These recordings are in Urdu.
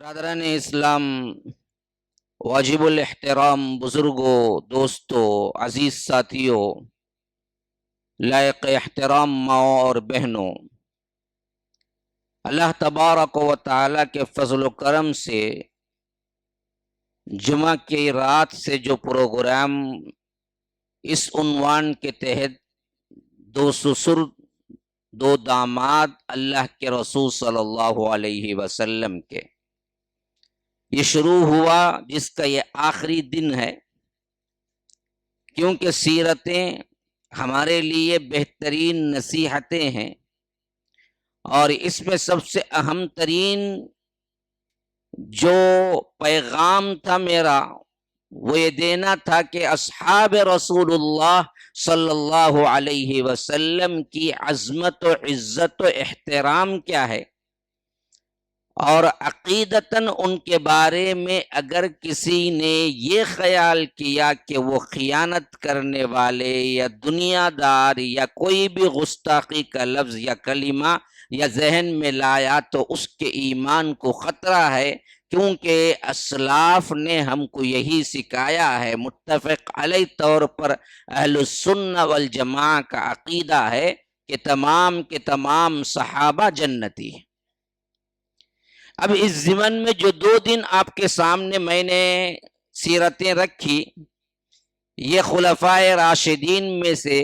برادران اسلام، واجب الاحترام بزرگوں، دوستوں، عزیز ساتھیوں، لائق احترام ماؤں اور بہنوں، اللہ تبارک و تعالیٰ کے فضل و کرم سے جمعہ کی رات سے جو پروگرام اس عنوان کے تحت دو سسر دو داماد اللہ کے رسول صلی اللہ علیہ وسلم کے یہ شروع ہوا، جس کا یہ آخری دن ہے، کیونکہ سیرتیں ہمارے لیے بہترین نصیحتیں ہیں، اور اس میں سب سے اہم ترین جو پیغام تھا میرا وہ یہ دینا تھا کہ اصحاب رسول اللہ صلی اللہ علیہ وسلم کی عظمت و عزت و احترام کیا ہے، اور عقیدتاً ان کے بارے میں اگر کسی نے یہ خیال کیا کہ وہ خیانت کرنے والے یا دنیا دار یا کوئی بھی گستاخی کا لفظ یا کلمہ یا ذہن میں لایا تو اس کے ایمان کو خطرہ ہے، کیونکہ اسلاف نے ہم کو یہی سکھایا ہے۔ متفق علیہ طور پر اہل السنہ والجماعہ کا عقیدہ ہے کہ تمام کے تمام صحابہ جنتی ہیں۔ اب اس ضمن میں جو 2 دن آپ کے سامنے میں نے سیرتیں رکھی، یہ خلفائے راشدین میں سے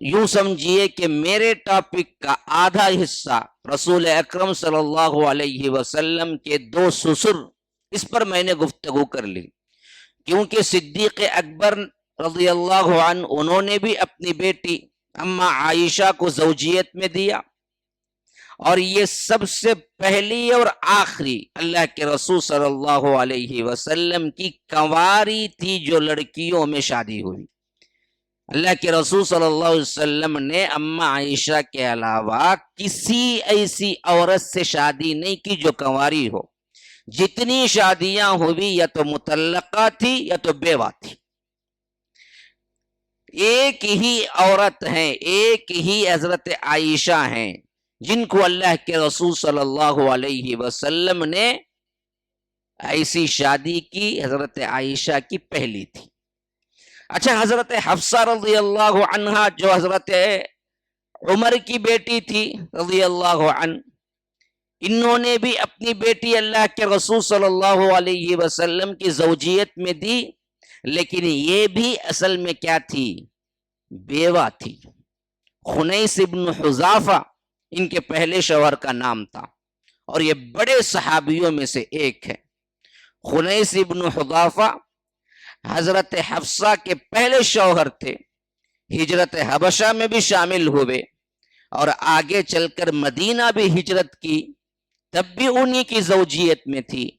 یوں سمجھیے کہ میرے ٹاپک کا آدھا حصہ رسول اکرم صلی اللہ علیہ وسلم کے 2 سسر، اس پر میں نے گفتگو کر لی، کیونکہ صدیق اکبر رضی اللہ عنہ انہوں نے بھی اپنی بیٹی اما عائشہ کو زوجیت میں دیا، اور یہ سب سے پہلی اور آخری اللہ کے رسول صلی اللہ علیہ وسلم کی کنواری تھی جو لڑکیوں میں شادی ہوئی۔ اللہ کے رسول صلی اللہ علیہ وسلم نے اما عائشہ کے علاوہ کسی ایسی عورت سے شادی نہیں کی جو کنواری ہو۔ جتنی شادیاں ہوئی یا تو مطلقہ تھی یا تو بیوہ تھی۔ ایک ہی عورت ہیں، ایک ہی حضرت عائشہ ہیں جن کو اللہ کے رسول صلی اللہ علیہ وسلم نے ایسی شادی کی، حضرت عائشہ کی پہلی تھی۔ اچھا، حضرت حفصہ رضی اللہ عنہا جو حضرت عمر کی بیٹی تھی رضی اللہ عنہ، انہوں نے بھی اپنی بیٹی اللہ کے رسول صلی اللہ علیہ وسلم کی زوجیت میں دی، لیکن یہ بھی اصل میں کیا تھی؟ بیوہ تھی۔ خنیس ابن حذافہ ان کے پہلے شوہر کا نام تھا، اور یہ بڑے صحابیوں میں سے ایک ہے۔ خنیس ابن حذافہ حضرت حفصہ کے پہلے شوہر تھے، ہجرت حبشہ میں بھی شامل ہوئے، اور آگے چل کر مدینہ بھی ہجرت کی، تب بھی انہی کی زوجیت میں تھی۔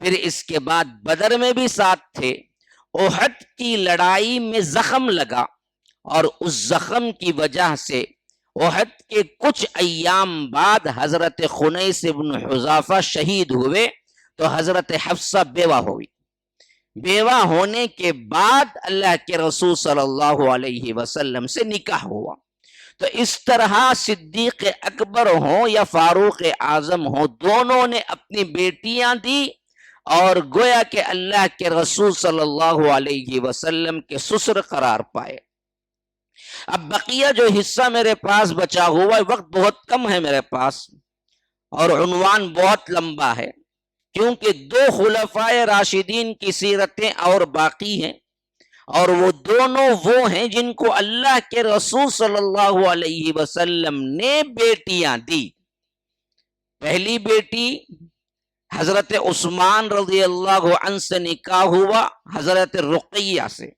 پھر اس کے بعد بدر میں بھی ساتھ تھے۔ احد کی لڑائی میں زخم لگا، اور اس زخم کی وجہ سے احد کے کچھ ایام بعد حضرت خنیس ابن حذافہ شہید ہوئے، تو حضرت حفصہ بیوہ ہوئی۔ بیوہ ہونے کے بعد اللہ کے رسول صلی اللہ علیہ وسلم سے نکاح ہوا۔ تو اس طرح صدیق اکبر ہوں یا فاروق اعظم ہوں، دونوں نے اپنی بیٹیاں دی، اور گویا کہ اللہ کے رسول صلی اللہ علیہ وسلم کے سسر قرار پائے۔ اب بقیہ جو حصہ میرے پاس بچا ہوا ہے، وقت بہت کم ہے میرے پاس، اور عنوان بہت لمبا ہے، کیونکہ 2 خلفائے راشدین کی سیرتیں اور باقی ہیں، اور وہ دونوں وہ ہیں جن کو اللہ کے رسول صلی اللہ علیہ وسلم نے بیٹیاں دی۔ پہلی بیٹی حضرت عثمان رضی اللہ عنہ سے نکاح ہوا، حضرت رقیہ سے۔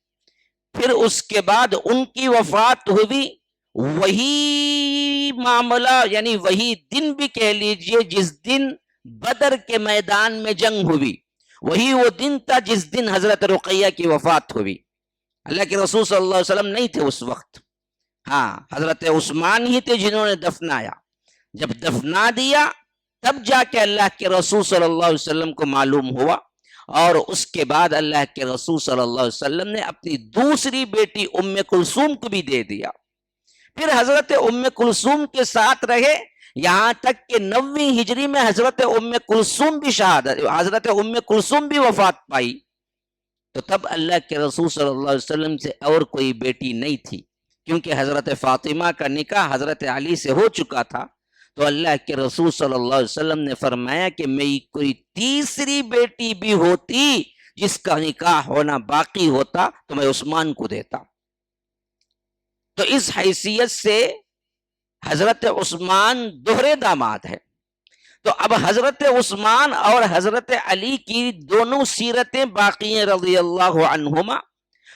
پھر اس کے بعد ان کی وفات ہوئی، وہی معاملہ یعنی وہی دن بھی کہہ لیجئے جس دن بدر کے میدان میں جنگ ہوئی، وہی وہ دن تھا جس دن حضرت رقیہ کی وفات ہوئی۔ اللہ کے رسول صلی اللہ علیہ وسلم نہیں تھے اس وقت، ہاں حضرت عثمان ہی تھے جنہوں نے دفنایا۔ جب دفنا دیا تب جا کے اللہ کے رسول صلی اللہ علیہ وسلم کو معلوم ہوا، اور اس کے بعد اللہ کے رسول صلی اللہ علیہ وسلم نے اپنی دوسری بیٹی ام کلثوم کو بھی دے دیا۔ پھر حضرت ام کلثوم کے ساتھ رہے، یہاں تک کہ 90 ہجری میں حضرت ام کلثوم بھی حضرت ام کلثوم بھی وفات پائی، تو تب اللہ کے رسول صلی اللہ علیہ وسلم سے اور کوئی بیٹی نہیں تھی، کیونکہ حضرت فاطمہ کا نکاح حضرت علی سے ہو چکا تھا۔ تو اللہ کے رسول صلی اللہ علیہ وسلم نے فرمایا کہ میری کوئی تیسری بیٹی بھی ہوتی جس کا نکاح ہونا باقی ہوتا تو میں عثمان کو دیتا۔ تو اس حیثیت سے حضرت عثمان دوہرے داماد ہے۔ تو اب حضرت عثمان اور حضرت علی کی دونوں سیرتیں باقی ہیں رضی اللہ عنہما،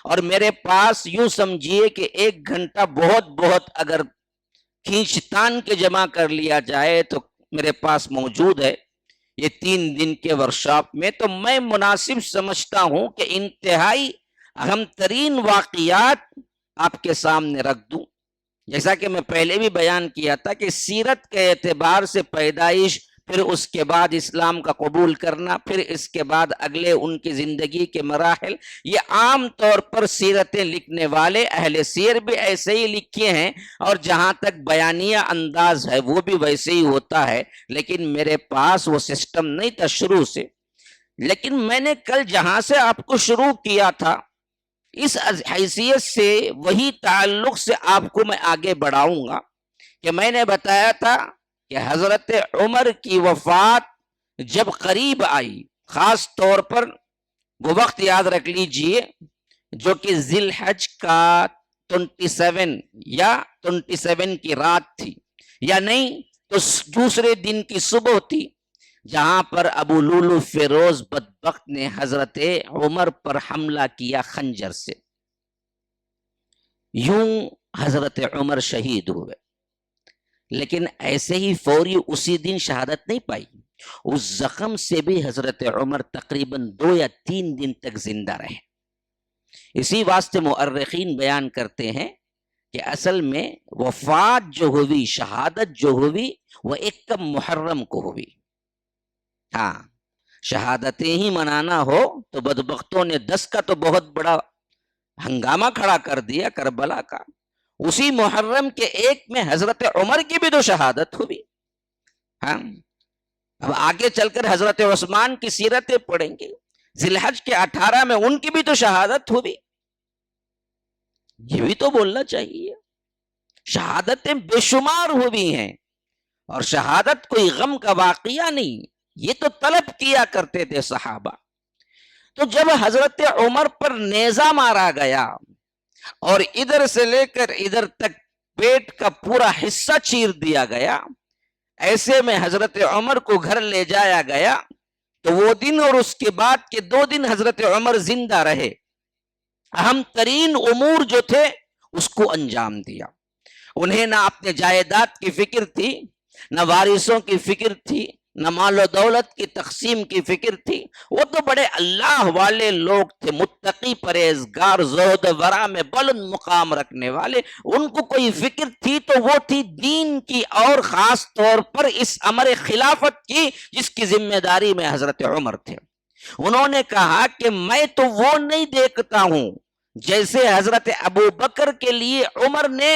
اور میرے پاس یوں سمجھیے کہ 1 گھنٹہ بہت اگر کھینچتان کے جمع کر لیا جائے تو میرے پاس موجود ہے یہ 3 دن کے ورکشاپ میں۔ تو میں مناسب سمجھتا ہوں کہ انتہائی اہم ترین واقعات آپ کے سامنے رکھ دوں، جیسا کہ میں پہلے بھی بیان کیا تھا کہ سیرت کے اعتبار سے پیدائش، پھر اس کے بعد اسلام کا قبول کرنا، پھر اس کے بعد اگلے ان کی زندگی کے مراحل، یہ عام طور پر سیرتیں لکھنے والے اہل سیر بھی ایسے ہی لکھے ہیں، اور جہاں تک بیانیہ انداز ہے وہ بھی ویسے ہی ہوتا ہے، لیکن میرے پاس وہ سسٹم نہیں تھا شروع سے۔ لیکن میں نے کل جہاں سے آپ کو شروع کیا تھا، اس حیثیت سے وہی تعلق سے آپ کو میں آگے بڑھاؤں گا کہ میں نے بتایا تھا کہ حضرت عمر کی وفات جب قریب آئی، خاص طور پر وہ وقت یاد رکھ لیجئے جو کہ ذی الحج کا 27 یا 27 کی رات تھی، یا نہیں تو دوسرے دن کی صبح تھی، جہاں پر ابو لولو فیروز بدبخت نے حضرت عمر پر حملہ کیا خنجر سے۔ یوں حضرت عمر شہید ہوئے، لیکن ایسے ہی فوری اسی دن شہادت نہیں پائی، اس زخم سے بھی حضرت عمر تقریباً 2 یا 3 دن تک زندہ رہے۔ اسی واسطے مؤرخین بیان کرتے ہیں کہ اصل میں وفات جو ہوئی، شہادت جو ہوئی، وہ 1 محرم کو ہوئی۔ ہاں، شہادتیں ہی منانا ہو تو بدبختوں نے 10 کا تو بہت بڑا ہنگامہ کھڑا کر دیا کربلا کا۔ اسی محرم کے 1 میں حضرت عمر کی بھی تو شہادت ہوئی۔ ہاں، اب آگے چل کر حضرت عثمان کی سیرتیں پڑھیں گے، ذی الحج کے 18 میں ان کی بھی تو شہادت ہوئی۔ یہ بھی تو بولنا چاہیے، شہادتیں بے شمار ہوئی ہیں، اور شہادت کوئی غم کا واقعہ نہیں، یہ تو طلب کیا کرتے تھے صحابہ۔ تو جب حضرت عمر پر نیزہ مارا گیا اور ادھر سے لے کر ادھر تک پیٹ کا پورا حصہ چیر دیا گیا، ایسے میں حضرت عمر کو گھر لے جایا گیا، تو وہ دن اور اس کے بعد کے 2 دن حضرت عمر زندہ رہے، اہم ترین امور جو تھے اس کو انجام دیا۔ انہیں نہ اپنے جائیداد کی فکر تھی، نہ وارثوں کی فکر تھی، نہ مال و دولت کی تقسیم کی فکر تھی۔ وہ تو بڑے اللہ والے لوگ تھے، متقی، پرہیزگار، زہد و ورع میں بلند مقام رکھنے والے۔ ان کو کوئی فکر تھی تو وہ تھی دین کی، اور خاص طور پر اس امر خلافت کی جس کی ذمہ داری میں حضرت عمر تھے۔ انہوں نے کہا کہ میں تو وہ نہیں دیکھتا ہوں جیسے حضرت ابو بکر کے لیے عمر نے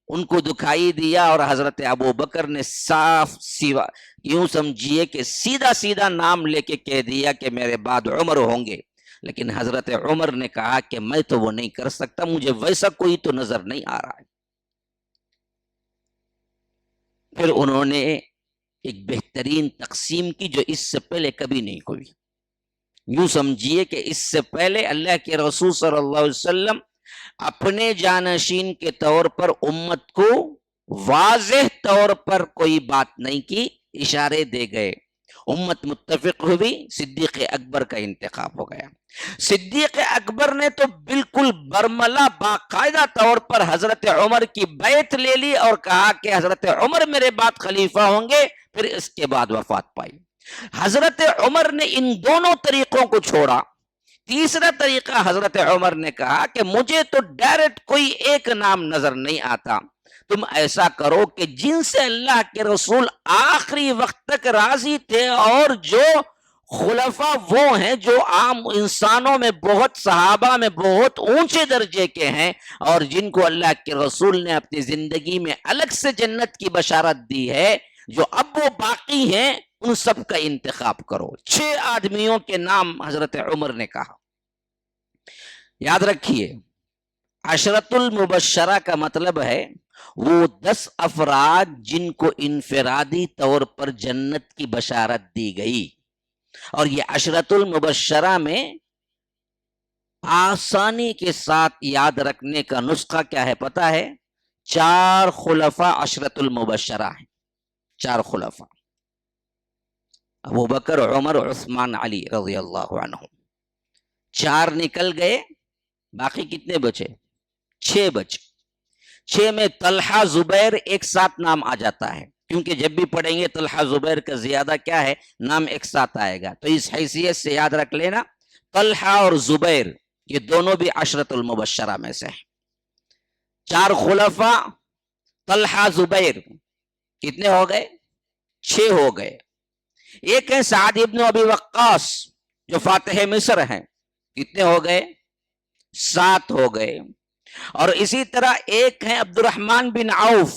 ان کو دکھائی دیا، اور حضرت ابو بکر نے صاف سیوا یوں سمجھیے کہ سیدھا نام لے کے کہہ دیا کہ میرے بعد عمر ہوں گے، لیکن حضرت عمر نے کہا کہ میں تو وہ نہیں کر سکتا، مجھے ویسا کوئی تو نظر نہیں آ رہا ہے۔ پھر انہوں نے ایک بہترین تقسیم کی جو اس سے پہلے کبھی نہیں ہوئی۔ یوں سمجھیے کہ اس سے پہلے اللہ کے رسول صلی اللہ علیہ وسلم اپنے جانشین کے طور پر امت کو واضح طور پر کوئی بات نہیں کی، اشارے دے گئے، امت متفق ہوئی، صدیق اکبر کا انتخاب ہو گیا۔ صدیق اکبر نے تو بالکل برملا باقاعدہ طور پر حضرت عمر کی بیعت لے لی اور کہا کہ حضرت عمر میرے بعد خلیفہ ہوں گے، پھر اس کے بعد وفات پائی۔ حضرت عمر نے ان دونوں طریقوں کو چھوڑا۔ تیسرا طریقہ حضرت عمر نے کہا کہ مجھے تو ڈائریکٹ کوئی ایک نام نظر نہیں آتا، تم ایسا کرو کہ جن سے اللہ کے رسول آخری وقت تک راضی تھے، اور جو خلفاء وہ ہیں جو عام انسانوں میں بہت، صحابہ میں بہت اونچے درجے کے ہیں، اور جن کو اللہ کے رسول نے اپنی زندگی میں الگ سے جنت کی بشارت دی ہے، جو اب وہ باقی ہیں ان سب کا انتخاب کرو. 6 آدمیوں کے نام حضرت عمر نے کہا. یاد رکھیے عشرۃ المبشرہ کا مطلب ہے وہ 10 افراد جن کو انفرادی طور پر جنت کی بشارت دی گئی. اور یہ عشرۃ المبشرہ میں آسانی کے ساتھ یاد رکھنے کا نسخہ کیا ہے پتا ہے؟ 4 خلفاء عشرۃ المبشرہ ہیں. 4 خلفاء ابو بکر عمر عثمان علی رضی اللہ عنہ. 4 نکل گئے, باقی کتنے بچے؟ 6 بچے. 6 میں طلحہ زبیر ایک ساتھ نام آ جاتا ہے, کیونکہ جب بھی پڑھیں گے طلحہ زبیر کا زیادہ کیا ہے نام ایک ساتھ آئے گا. تو اس حیثیت سے یاد رکھ لینا طلحہ اور زبیر یہ دونوں بھی عشرۃ المبشرہ میں سے ہیں. 4 خلفاء طلحہ زبیر کتنے ہو گئے؟ 6 ہو گئے. ایک ہے سعد ابن ابی وقاص جو فاتح مصر ہیں, کتنے ہو گئے؟ 7 ہو گئے. اور اسی طرح ایک ہے عبد الرحمن بن عوف,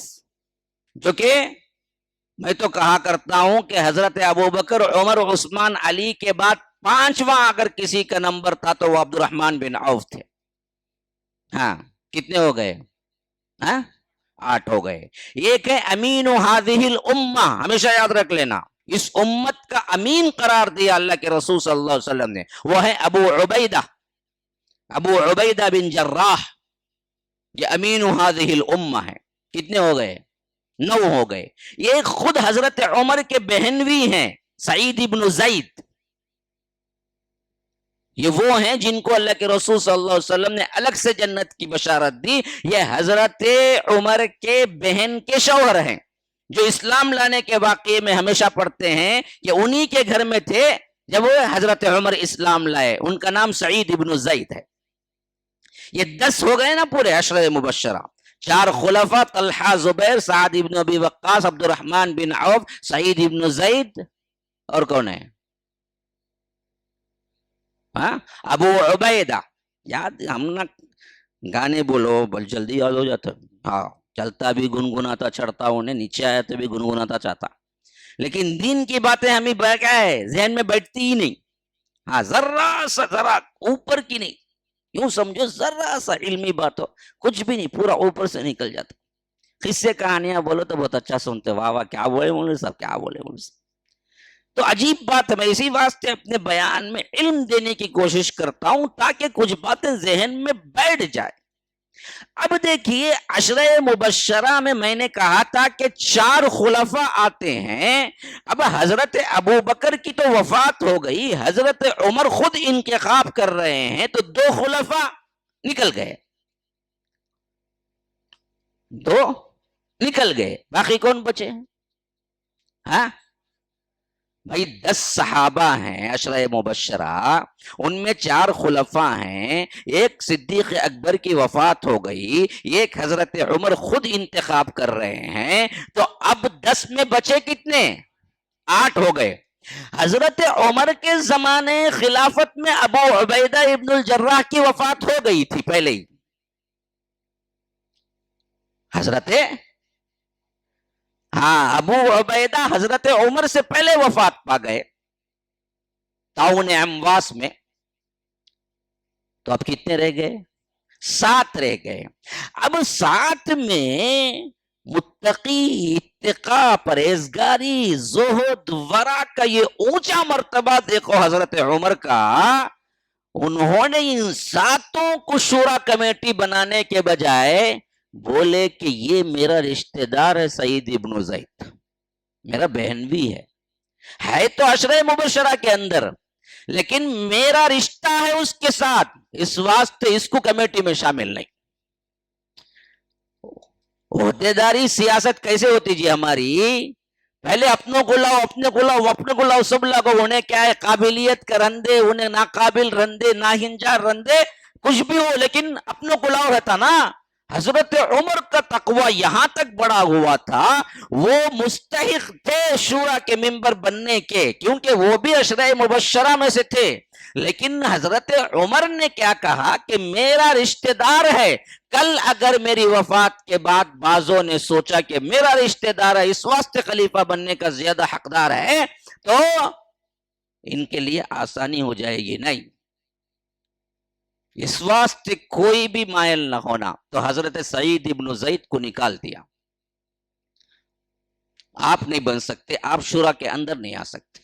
جو کہ میں تو کہا کرتا ہوں کہ حضرت ابو بکر عمر عثمان علی کے بعد 5واں اگر کسی کا نمبر تھا تو وہ عبد الرحمن بن عوف تھے. ہاں کتنے ہو گئے؟ 8 ہو گئے. ایک ہے امین هذه الامہ, ہمیشہ یاد رکھ لینا اس امت کا امین قرار دیا اللہ کے رسول صلی اللہ علیہ وسلم نے, وہ ہے ابو عبیدہ بن جراح. یہ امین هذه الامہ ہے. کتنے ہو گئے؟ 9 ہو گئے. یہ خود حضرت عمر کے بہنوی ہیں سعید ابن زید. یہ وہ ہیں جن کو اللہ کے رسول صلی اللہ علیہ وسلم نے الگ سے جنت کی بشارت دی. یہ حضرت عمر کے بہن کے شوہر ہیں, جو اسلام لانے کے واقعے میں ہمیشہ پڑھتے ہیں کہ انہی کے گھر میں تھے جب وہ حضرت عمر اسلام لائے. ان کا نام سعید ابن زید ہے. یہ 10 ہو گئے نا پورے عشرہ مبشرہ. 4 خلفاء طلحہ زبیر سعد ابن ابی وقاص عبد الرحمن بن عوف سعید ابن زید, اور کون ہے؟ ابو عبیدہ. یاد ہم نا گانے بولو بل جلدی یاد ہو جاتا. ہاں چلتا بھی گنگناتا چڑھتا, انہیں نیچے آیا تو بھی گنگناتا چاہتا, لیکن دین کی باتیں ہمیں کیا ہے ذہن میں بیٹھتی ہی نہیں. ہاں ذرا اوپر کی نہیں, یوں سمجھو ذرا سا علمی بات ہو کچھ بھی نہیں پورا اوپر سے نکل جاتا. قصے کہانیاں بولو تو بہت اچھا سنتے, واہ واہ کیا بولے مولوی صاحب, کیا بولے مولوی صاحب. تو عجیب بات ہے, میں اسی واسطے اپنے بیان میں علم دینے کی کوشش کرتا ہوں تاکہ کچھ باتیں ذہن میں بیٹھ جائے. اب دیکھیے عشرہ مبشرہ میں میں نے کہا تھا کہ 4 خلفاء آتے ہیں. اب حضرت ابو بکر کی تو وفات ہو گئی, حضرت عمر خود انتخاب کر رہے ہیں, تو 2 خلفاء نکل گئے. 2 نکل گئے, باقی کون بچے ہیں؟ ہاں بھائی 10 صحابہ ہیں عشرہ مبشرہ, ان میں 4 خلفاء ہیں, ایک صدیق اکبر کی وفات ہو گئی, ایک حضرت عمر خود انتخاب کر رہے ہیں. تو اب 10 میں بچے کتنے؟ 8 ہو گئے. حضرت عمر کے زمانے خلافت میں ابو عبیدہ ابن الجراح کی وفات ہو گئی تھی پہلے ہی. ابو عبیدہ حضرت عمر سے پہلے وفات پا گئے طاعون امواس میں. تو اب کتنے رہ گئے؟ 7 رہ گئے. اب 7 میں متقی, اتقا, پرہیزگاری, زہد, ورع کا یہ اونچا مرتبہ دیکھو حضرت عمر کا. انہوں نے ان 7 کو شورا کمیٹی بنانے کے بجائے بولے کہ یہ میرا رشتہ دار ہے سعید ابن زید, میرا بہن بھی ہے تو عشرہ مبشرہ کے اندر, لیکن میرا رشتہ ہے اس کے ساتھ, اس واسطے اس کو کمیٹی میں شامل نہیں. عہدے داری سیاست کیسے ہوتی جی ہماری؟ پہلے اپنوں کو لاؤ, اپنے کو لاؤ, سب لاؤ. انہیں کیا ہے قابلیت کا رندے, انہیں ناقابل رندے, ناہنجار رندے, کچھ بھی ہو لیکن اپنوں کو لاؤ رہتا نا. حضرت عمر کا تقوی یہاں تک بڑا ہوا تھا، وہ مستحق تھے شورا کے ممبر بننے کے، کیونکہ وہ بھی عشرہ مبشرہ میں سے تھے، لیکن حضرت عمر نے کیا کہا کہ میرا رشتہ دار ہے، کل اگر میری وفات کے بعد بعضوں نے سوچا کہ میرا رشتہ دار ہے اس واسطے خلیفہ بننے کا زیادہ حقدار ہے تو ان کے لیے آسانی ہو جائے گی، نہیں، اس واسطے کوئی بھی مائل نہ ہونا، تو حضرت سعید ابن زید کو نکال دیا، آپ نہیں بن سکتے، آپ شورا کے اندر نہیں آ سکتے۔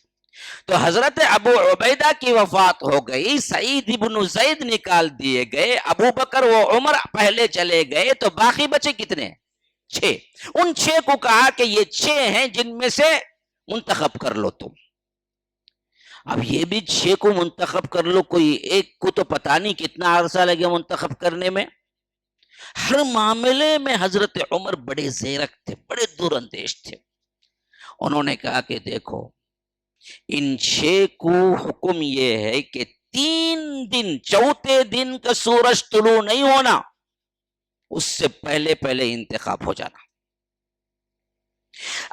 تو حضرت ابو عبیدہ کی وفات ہو گئی، سعید ابن زید نکال دیے گئے، ابو بکر و عمر پہلے چلے گئے، تو باقی بچے کتنے؟ 6۔ ان 6 کو کہا کہ یہ 6 ہیں جن میں سے منتخب کر لو تم۔ اب یہ بھی 6 کو منتخب کر لو، کوئی ایک کو تو پتہ نہیں کتنا عرصہ لگے منتخب کرنے میں۔ ہر معاملے میں حضرت عمر بڑے زیرک تھے، بڑے دور اندیش تھے۔ انہوں نے کہا کہ دیکھو ان 6 کو حکم یہ ہے کہ 3 دن، چوتھے دن کا سورج طلوع نہیں ہونا اس سے پہلے پہلے انتخاب ہو جانا۔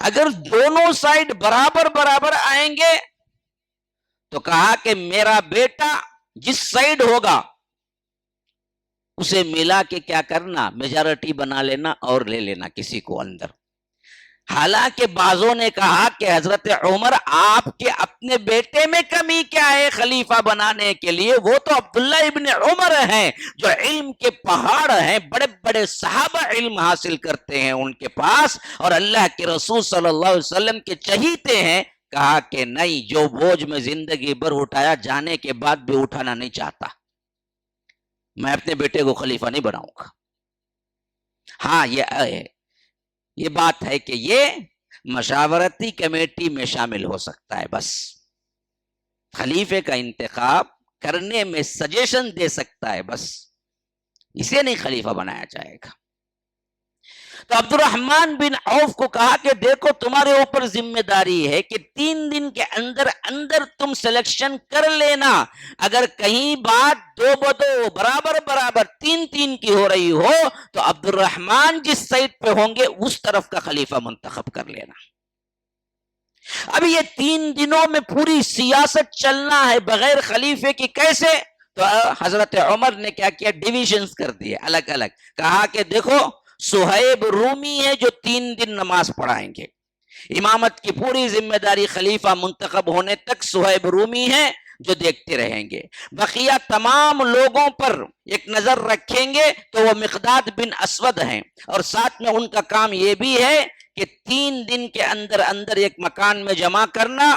اگر دونوں سائڈ برابر برابر آئیں گے تو کہا کہ میرا بیٹا جس سائڈ ہوگا اسے ملا کے کیا کرنا، میجارٹی بنا لینا اور لے لینا کسی کو اندر۔ حالانکہ بعضوں نے کہا کہ حضرت عمر آپ کے اپنے بیٹے میں کمی کیا ہے خلیفہ بنانے کے لیے، وہ تو عبداللہ ابن عمر ہیں جو علم کے پہاڑ ہیں، بڑے بڑے صحابہ علم حاصل کرتے ہیں ان کے پاس، اور اللہ کے رسول صلی اللہ علیہ وسلم کے چہیتے ہیں۔ کہا کہ نہیں، جو بوجھ میں زندگی بھر اٹھایا جانے کے بعد بھی اٹھانا نہیں چاہتا، میں اپنے بیٹے کو خلیفہ نہیں بناؤں گا۔ ہاں یہ بات ہے کہ یہ مشاورتی کمیٹی میں شامل ہو سکتا ہے، بس خلیفے کا انتخاب کرنے میں سجیشن دے سکتا ہے، بس اسے نہیں خلیفہ بنایا جائے گا۔ تو عبد الرحمن بن عوف کو کہا کہ دیکھو تمہارے اوپر ذمہ داری ہے کہ 3 دن کے اندر اندر تم سلیکشن کر لینا، اگر کہیں بات 2-2 برابر برابر 3-3 کی ہو رہی ہو تو عبد الرحمن جس سائٹ پہ ہوں گے اس طرف کا خلیفہ منتخب کر لینا۔ اب یہ 3 دنوں میں پوری سیاست چلنا ہے بغیر خلیفے کی، کیسے؟ تو حضرت عمر نے کیا کیا، ڈیویژنز کر دیے الگ الگ، کہا کہ دیکھو سہیب رومی ہے جو 3 دن نماز پڑھائیں گے، امامت کی پوری ذمہ داری خلیفہ منتخب ہونے تک سہیب رومی ہے جو دیکھتے رہیں گے، بقیہ تمام لوگوں پر ایک نظر رکھیں گے تو وہ مقداد بن اسود ہیں، اور ساتھ میں ان کا کام یہ بھی ہے کہ 3 دن کے اندر اندر ایک مکان میں جمع کرنا،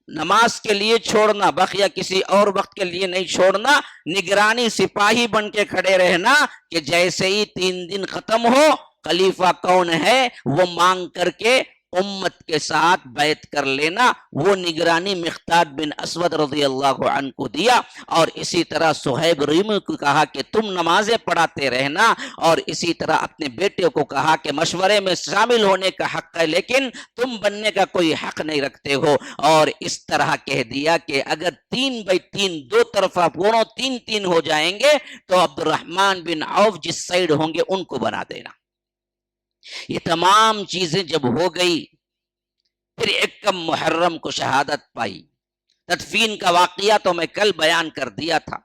نماز کے لیے چھوڑنا، بقیہ کسی اور وقت کے لیے نہیں چھوڑنا، نگرانی سپاہی بن کے کھڑے رہنا کہ جیسے ہی 3 دن ختم ہو خلیفہ کون ہے وہ مانگ کر کے امت کے ساتھ بیعت کر لینا۔ وہ نگرانی مقداد بن اسود رضی اللہ عنہ کو دیا، اور اسی طرح سہیب رومی کو کہا کہ تم نمازیں پڑھاتے رہنا، اور اسی طرح اپنے بیٹے کو کہا کہ مشورے میں شامل ہونے کا حق ہے لیکن تم بننے کا کوئی حق نہیں رکھتے ہو، اور اس طرح کہہ دیا کہ اگر 3/3 دو طرفہ دونوں 3-3 ہو جائیں گے تو عبد الرحمن بن عوف جس سائڈ ہوں گے ان کو بنا دینا۔ یہ تمام چیزیں جب ہو گئی، پھر 1 محرم کو شہادت پائی۔ تدفین کا واقعہ تو میں کل بیان کر دیا تھا،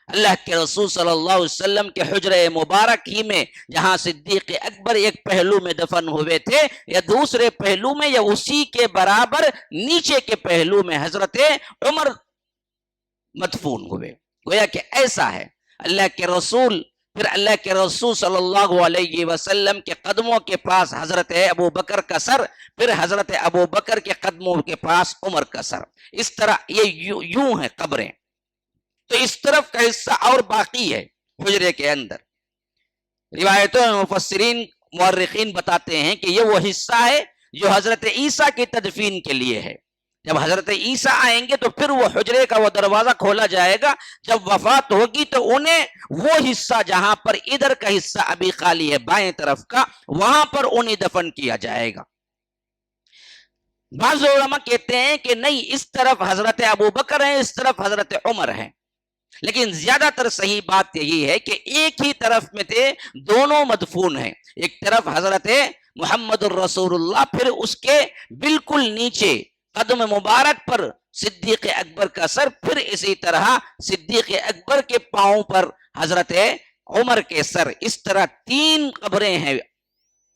اللہ کے رسول صلی اللہ علیہ وسلم کے حجرہ مبارک ہی میں جہاں صدیق اکبر ایک پہلو میں دفن ہوئے تھے، یا دوسرے پہلو میں یا اسی کے برابر نیچے کے پہلو میں حضرت عمر مدفون ہوئے۔ گویا کہ ایسا ہے اللہ کے رسول، پھر اللہ کے رسول صلی اللہ علیہ وسلم کے قدموں کے پاس حضرت ابو بکر کا سر، پھر حضرت ابو بکر کے قدموں کے پاس عمر کا سر، اس طرح یہ یوں ہے قبریں۔ تو اس طرف کا حصہ اور باقی ہے حجرے کے اندر۔ روایتوں میں مفسرین مورخین بتاتے ہیں کہ یہ وہ حصہ ہے جو حضرت عیسیٰ کی تدفین کے لیے ہے۔ جب حضرت عیسیٰ آئیں گے تو پھر وہ حجرے کا وہ دروازہ کھولا جائے گا، جب وفات ہوگی تو انہیں وہ حصہ جہاں پر ادھر کا حصہ ابھی خالی ہے بائیں طرف کا، وہاں پر انہیں دفن کیا جائے گا۔ بعض علماء کہتے ہیں کہ نہیں، اس طرف حضرت ابو بکر ہیں، اس طرف حضرت عمر ہیں، لیکن زیادہ تر صحیح بات یہی ہے کہ ایک ہی طرف میں تھے، دونوں مدفون ہیں، ایک طرف حضرت محمد الرسول اللہ، پھر اس کے بالکل نیچے قدم مبارک پر صدیق اکبر کا سر، پھر اسی طرح صدیق اکبر کے پاؤں پر حضرت عمر کے سر، اس طرح 3 قبریں ہیں۔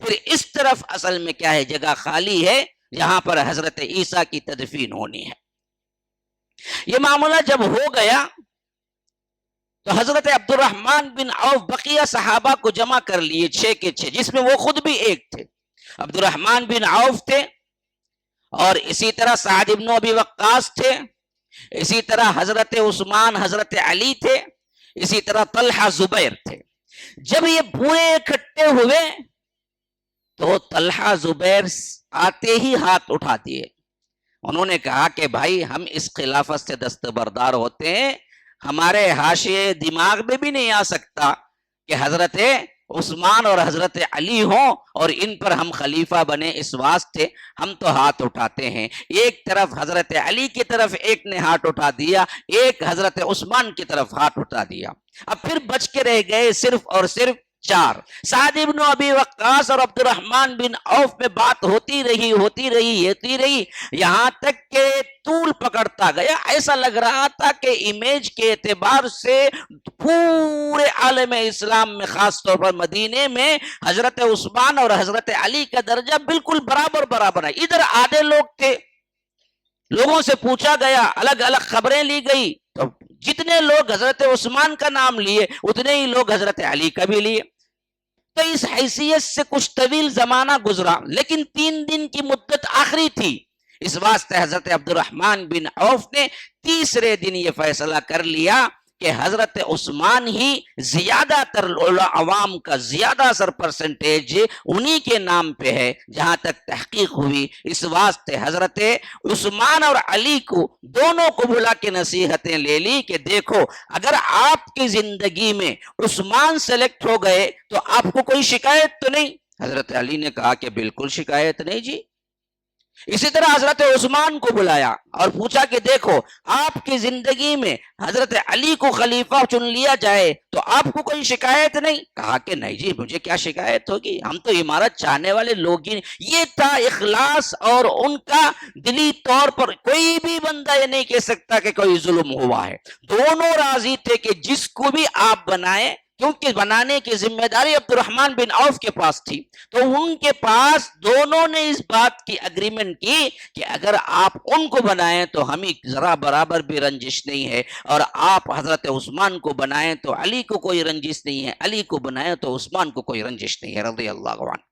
پھر اس طرف اصل میں کیا ہے، جگہ خالی ہے جہاں پر حضرت عیسیٰ کی تدفین ہونی ہے۔ یہ معاملہ جب ہو گیا تو حضرت عبد الرحمن بن عوف بقیہ صحابہ کو جمع کر لیے 6 کے 6، جس میں وہ خود بھی ایک تھے۔ عبد الرحمن بن عوف تھے، اور اسی طرح سعد بن ابی وقاص تھے، اسی طرح حضرت عثمان، حضرت علی تھے، اسی طرح طلحہ، زبیر تھے۔ جب یہ پورے اکٹھے ہوئے تو طلحہ زبیر آتے ہی ہاتھ اٹھا دیے، انہوں نے کہا کہ بھائی ہم اس خلافت سے دستبردار ہوتے ہیں، ہمارے حاشیے دماغ میں بھی نہیں آ سکتا کہ حضرت عثمان اور حضرت علی ہوں اور ان پر ہم خلیفہ بنے، اس واسطے ہم تو ہاتھ اٹھاتے ہیں۔ ایک طرف حضرت علی کی طرف ایک نے ہاتھ اٹھا دیا، ایک حضرت عثمان کی طرف ہاتھ اٹھا دیا۔ اب پھر بچ کے رہ گئے صرف اور صرف 4۔ سعد بن ابی وقاص اور عبد الرحمن بن عوف میں بات ہوتی رہی، یہاں تک کہ طول پکڑتا گیا۔ ایسا لگ رہا تھا کہ امیج کے اعتبار سے پورے عالم اسلام میں، خاص طور پر مدینے میں، حضرت عثمان اور حضرت علی کا درجہ بالکل برابر ہے۔ ادھر آدھے لوگ تھے، لوگوں سے پوچھا گیا، الگ الگ خبریں لی گئی، تو جتنے لوگ حضرت عثمان کا نام لیے اتنے ہی لوگ حضرت علی کا بھی لیے۔ تو اس حیثیت سے کچھ طویل زمانہ گزرا، لیکن 3 دن کی مدت آخری تھی، اس واسطے حضرت عبد الرحمن بن عوف نے تیسرے دن یہ فیصلہ کر لیا کہ حضرت عثمان ہی زیادہ تر عوام کا زیادہ سر پرسنٹیج انہی کے نام پہ ہے جہاں تک تحقیق ہوئی۔ اس واسطے حضرت عثمان اور علی کو دونوں کو بلا کے نصیحتیں لے لی کہ دیکھو، اگر آپ کی زندگی میں عثمان سلیکٹ ہو گئے تو آپ کو کوئی شکایت تو نہیں؟ حضرت علی نے کہا کہ بالکل شکایت نہیں جی۔ اسی طرح حضرت عثمان کو بلایا اور پوچھا کہ دیکھو، آپ کی زندگی میں حضرت علی کو خلیفہ چن لیا جائے تو آپ کو کوئی شکایت نہیں؟ کہا کہ نہیں جی، مجھے کیا شکایت ہوگی، ہم تو عمارت چاہنے والے لوگ ہی۔ یہ تھا اخلاص، اور ان کا دلی طور پر کوئی بھی بندہ یہ نہیں کہہ سکتا کہ کوئی ظلم ہوا ہے۔ دونوں راضی تھے کہ جس کو بھی آپ بنائیں، کیونکہ بنانے کی ذمہ داری عبد الرحمن بن عوف کے پاس تھی، تو ان کے پاس دونوں نے اس بات کی اگریمنٹ کی کہ اگر آپ ان کو بنائیں تو ہمیں ذرا برابر بھی رنجش نہیں ہے، اور آپ حضرت عثمان کو بنائیں تو علی کو کوئی رنجش نہیں ہے، علی کو بنائیں تو عثمان کو کوئی رنجش نہیں ہے، رضی اللہ عنہ۔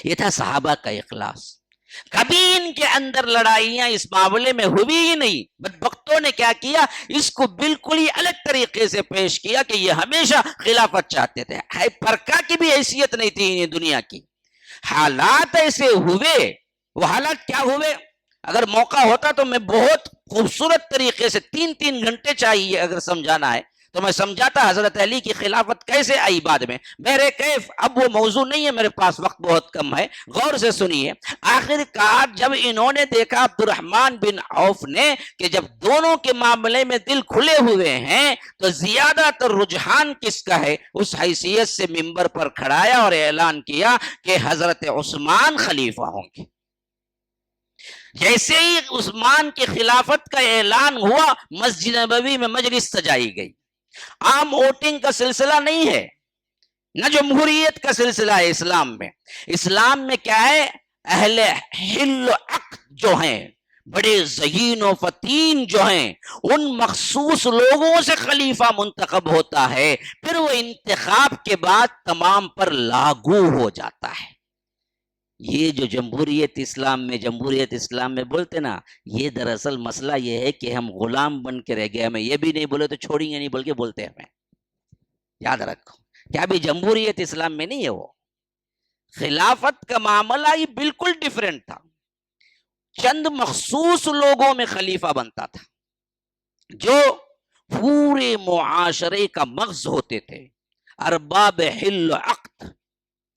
یہ تھا صحابہ کا اخلاص۔ کبھی ان کے اندر لڑائیاں اس معاملے میں ہوئی ہی نہیں۔ بدبختوں نے کیا کیا، اس کو بالکل ہی الگ طریقے سے پیش کیا کہ یہ ہمیشہ خلافت چاہتے تھے۔ فرقہ کی بھی حیثیت نہیں تھی انہیں دنیا کی۔ حالات ایسے ہوئے، وہ حالات کیا ہوئے، اگر موقع ہوتا تو میں بہت خوبصورت طریقے سے 3 گھنٹے چاہیے اگر سمجھانا ہے تو میں سمجھاتا حضرت علی کی خلافت کیسے آئی بعد میں۔ میرے کیف اب وہ موضوع نہیں ہے، میرے پاس وقت بہت کم ہے، غور سے سنیے۔ آخر کار جب انہوں نے دیکھا عبد الرحمن بن عوف نے کہ جب دونوں کے معاملے میں دل کھلے ہوئے ہیں تو زیادہ تر رجحان کس کا ہے، اس حیثیت سے منبر پر کھڑایا اور اعلان کیا کہ حضرت عثمان خلیفہ ہوں گے۔ جیسے ہی عثمان کی خلافت کا اعلان ہوا، مسجد نبوی میں مجلس سجائی گئی۔ عام ووٹنگ کا سلسلہ نہیں ہے، نہ جمہوریت کا سلسلہ ہے اسلام میں۔ اسلام میں کیا ہے، اہل حل و عقد جو ہیں، بڑے ذہین و فطین جو ہیں، ان مخصوص لوگوں سے خلیفہ منتخب ہوتا ہے، پھر وہ انتخاب کے بعد تمام پر لاگو ہو جاتا ہے۔ یہ جو جمہوریت اسلام میں بولتے نا، یہ دراصل مسئلہ یہ ہے کہ ہم غلام بن کے رہ گئے، ہمیں یہ بھی نہیں بولے تو چھوڑیں گے نہیں، بلکہ بولتے ہمیں۔ یاد رکھو کیا بھی جمہوریت اسلام میں نہیں ہے، وہ خلافت کا معاملہ یہ بالکل ڈیفرنٹ تھا۔ چند مخصوص لوگوں میں خلیفہ بنتا تھا جو پورے معاشرے کا مغز ہوتے تھے، ارباب حل و عقد،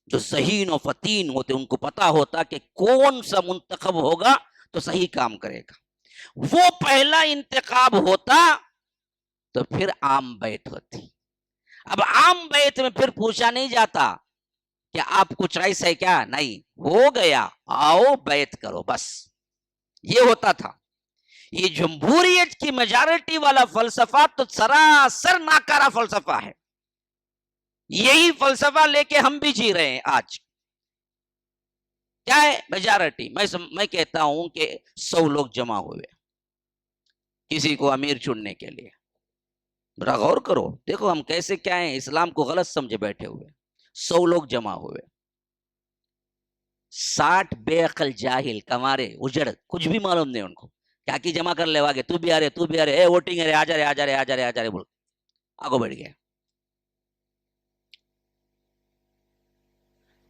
جو ذہین و فطین ہوتے، ان کو پتا ہوتا کہ کون سا منتخب ہوگا تو صحیح کام کرے گا۔ وہ پہلا انتخاب ہوتا تو پھر عام بیعت ہوتی. اب عام بیعت میں پھر پوچھا نہیں جاتا کہ آپ کچھ ایسا ہے کیا, نہیں, ہو گیا, آؤ بیعت کرو, بس یہ ہوتا تھا. یہ جمہوریت کی میجارٹی والا فلسفہ تو سراسر ناکارہ فلسفہ ہے. یہی فلسفہ لے کے ہم بھی جی رہے ہیں آج. کیا ہے میجارٹی؟ میں کہتا ہوں کہ 100 لوگ جمع ہوئے کسی کو امیر چننے کے لیے. ذرا غور کرو, دیکھو ہم کیسے کیا ہیں, اسلام کو غلط سمجھے بیٹھے ہوئے. 100 لوگ جمع ہوئے, 60 بے عقل جاہل کمارے اجڑ, کچھ بھی معلوم نہیں ان کو, کیا کی جمع کر لے واگے, تو بھی آ رہے, اے ووٹنگ ہے, آ جا رہے بول آگو بیٹھ گئے.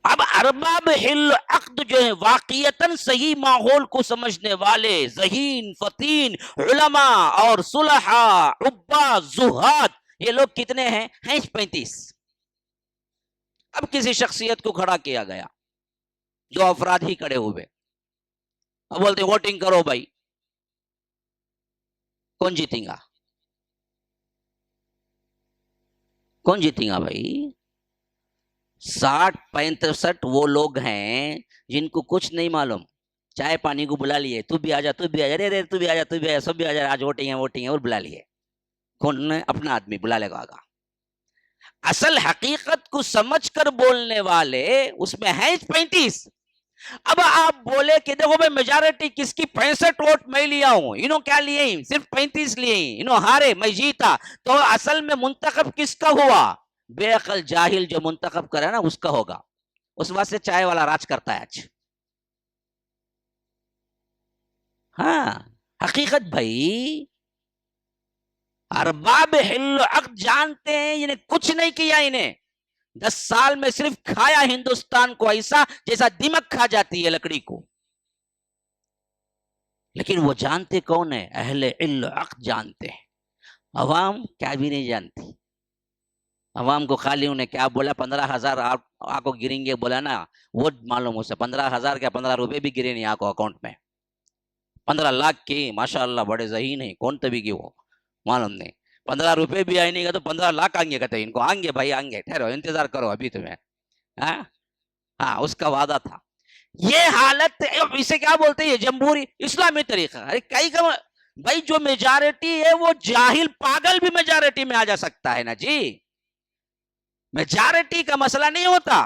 اب ارباب حل عقد جو ہے واقعیتاً صحیح ماحول کو سمجھنے والے ذہین فتین علماء اور صلحاء عباد زہاد, یہ لوگ کتنے ہیں؟ 35. اب کسی شخصیت کو کھڑا کیا گیا, 2 افراد ہی کھڑے ہوئے, اب بولتے ووٹنگ کرو بھائی, کون جیتیں گا؟ کون جیتیں گا بھائی؟ 60-65 وہ لوگ ہیں جن کو کچھ نہیں معلوم, چائے پانی کو بلا لیے, تو بھی آ جا, تو بھی آ جا, رے تو بھی آ جا, تو بھی آ جا, سب بھی آ جا, آج ووٹنگ ہے اور بلا لیے. کون نے؟ اپنا آدمی بلا لے گا. اصل حقیقت کو سمجھ کر بولنے والے اس میں ہیں 35. اب آپ بولے کہ دیکھو بھائی میجارٹی کس کی, 65 ووٹ میں لیا ہوں, انہوں کیا لیے, صرف 35 لیے, انہوں ہارے, میں جیتا, تو اصل میں منتخب کس کا ہوا؟ بے عقل جاہل جو منتخب کرے نا اس کا ہوگا. اس واسطے چائے والا راج کرتا ہے آج. ہاں حقیقت بھائی, ارباب حل عقد جانتے ہیں, انہیں کچھ نہیں کیا, انہیں 10 سال میں صرف کھایا ہندوستان کو ایسا جیسا دیمک کھا جاتی ہے لکڑی کو. لیکن وہ جانتے کون ہے؟ اہل علم عقد جانتے ہیں. عوام کیا بھی نہیں جانتی. عوام کو خالی انہیں کیا بولا, 15,000 آپ کو گریں گے بولا نا, وہ معلوم ہو سے 15,000 کیا 15 روپے بھی گرے نہیں آپ کو اکاؤنٹ میں. 15 لاکھ کی ماشاءاللہ بڑے ذہین ہیں, کون تبھی کی وہ معلوم نہیں. 15 روپے بھی آئے نہیں گا تو 15 لاکھ آئیں گے, کہتے ان کو آئیں گے بھائی, آئیں گے, ٹھہرو انتظار کرو ابھی تمہیں. ہاں اس کا وعدہ تھا. یہ حالت, اسے کیا بولتے ہیں, یہ جمہوری اسلامی طریقہ. ارے کئی کا بھائی, جو میجارٹی ہے وہ جاہل پاگل بھی میجارٹی میں آ جا سکتا ہے نا جی. میجارٹی کا مسئلہ نہیں ہوتا,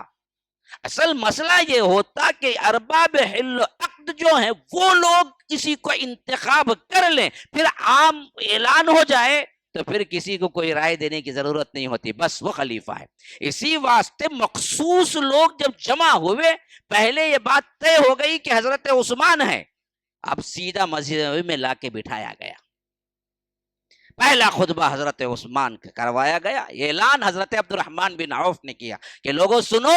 اصل مسئلہ یہ ہوتا کہ ارباب حل عقد جو ہیں وہ لوگ کسی کو انتخاب کر لیں, پھر عام اعلان ہو جائے تو پھر کسی کو کوئی رائے دینے کی ضرورت نہیں ہوتی, بس وہ خلیفہ ہے. اسی واسطے مخصوص لوگ جب جمع ہوئے, پہلے یہ بات طے ہو گئی کہ حضرت عثمان ہے, اب سیدھا مسجد میں لا کے بٹھایا گیا. پہلا خطبہ حضرت عثمان کا کروایا گیا. یہ اعلان حضرت عبد الرحمن بن عوف نے کیا کہ لوگوں سنو,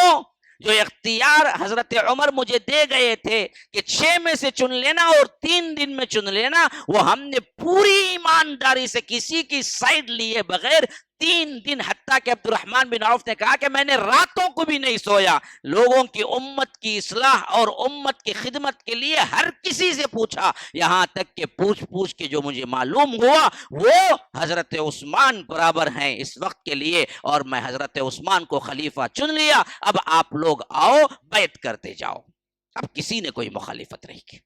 جو اختیار حضرت عمر مجھے دے گئے تھے کہ 6 میں سے چن لینا اور 3 دن میں چن لینا, وہ ہم نے پوری ایمانداری سے کسی کی سائیڈ لیے بغیر 3 دن, حتیٰ کہ عبد الرحمن بن عوف نے کہا کہ میں نے راتوں کو بھی نہیں سویا, لوگوں کی امت کی اصلاح اور امت کی خدمت کے لیے ہر کسی سے پوچھا, یہاں تک کہ پوچھ کے جو مجھے معلوم ہوا وہ حضرت عثمان برابر ہیں اس وقت کے لیے, اور میں حضرت عثمان کو خلیفہ چن لیا. اب آپ لوگ آؤ بیعت کرتے جاؤ. اب کسی نے کوئی مخالفت نہیں کی.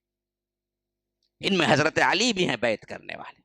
ان میں حضرت علی بھی ہیں بیعت کرنے والے.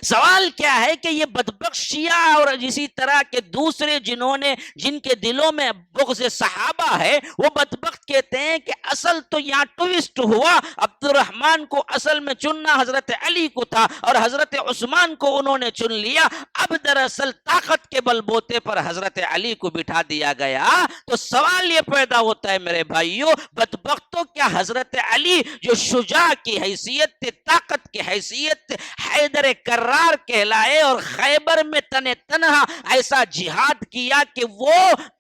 سوال کیا ہے کہ یہ بدبخت شیعہ اور اسی طرح کے دوسرے جن کے دلوں میں بغض صحابہ ہے, وہ بدبخت کہتے ہیں کہ اصل تو یہاں ٹویسٹ ہوا, عبد الرحمن کو اصل میں چننا حضرت علی کو تھا اور حضرت عثمان کو انہوں نے چن لیا. اب دراصل طاقت کے بل بوتے پر حضرت علی کو بٹھا دیا گیا. تو سوال یہ پیدا ہوتا ہے میرے بھائیوں, بدبختوں, کیا حضرت علی جو شجاع کی حیثیت تھے, طاقت کی حیثیت تھے, حیدر کرار کہلائے اور خیبر میں تنہا ایسا جہاد کیا کہ وہ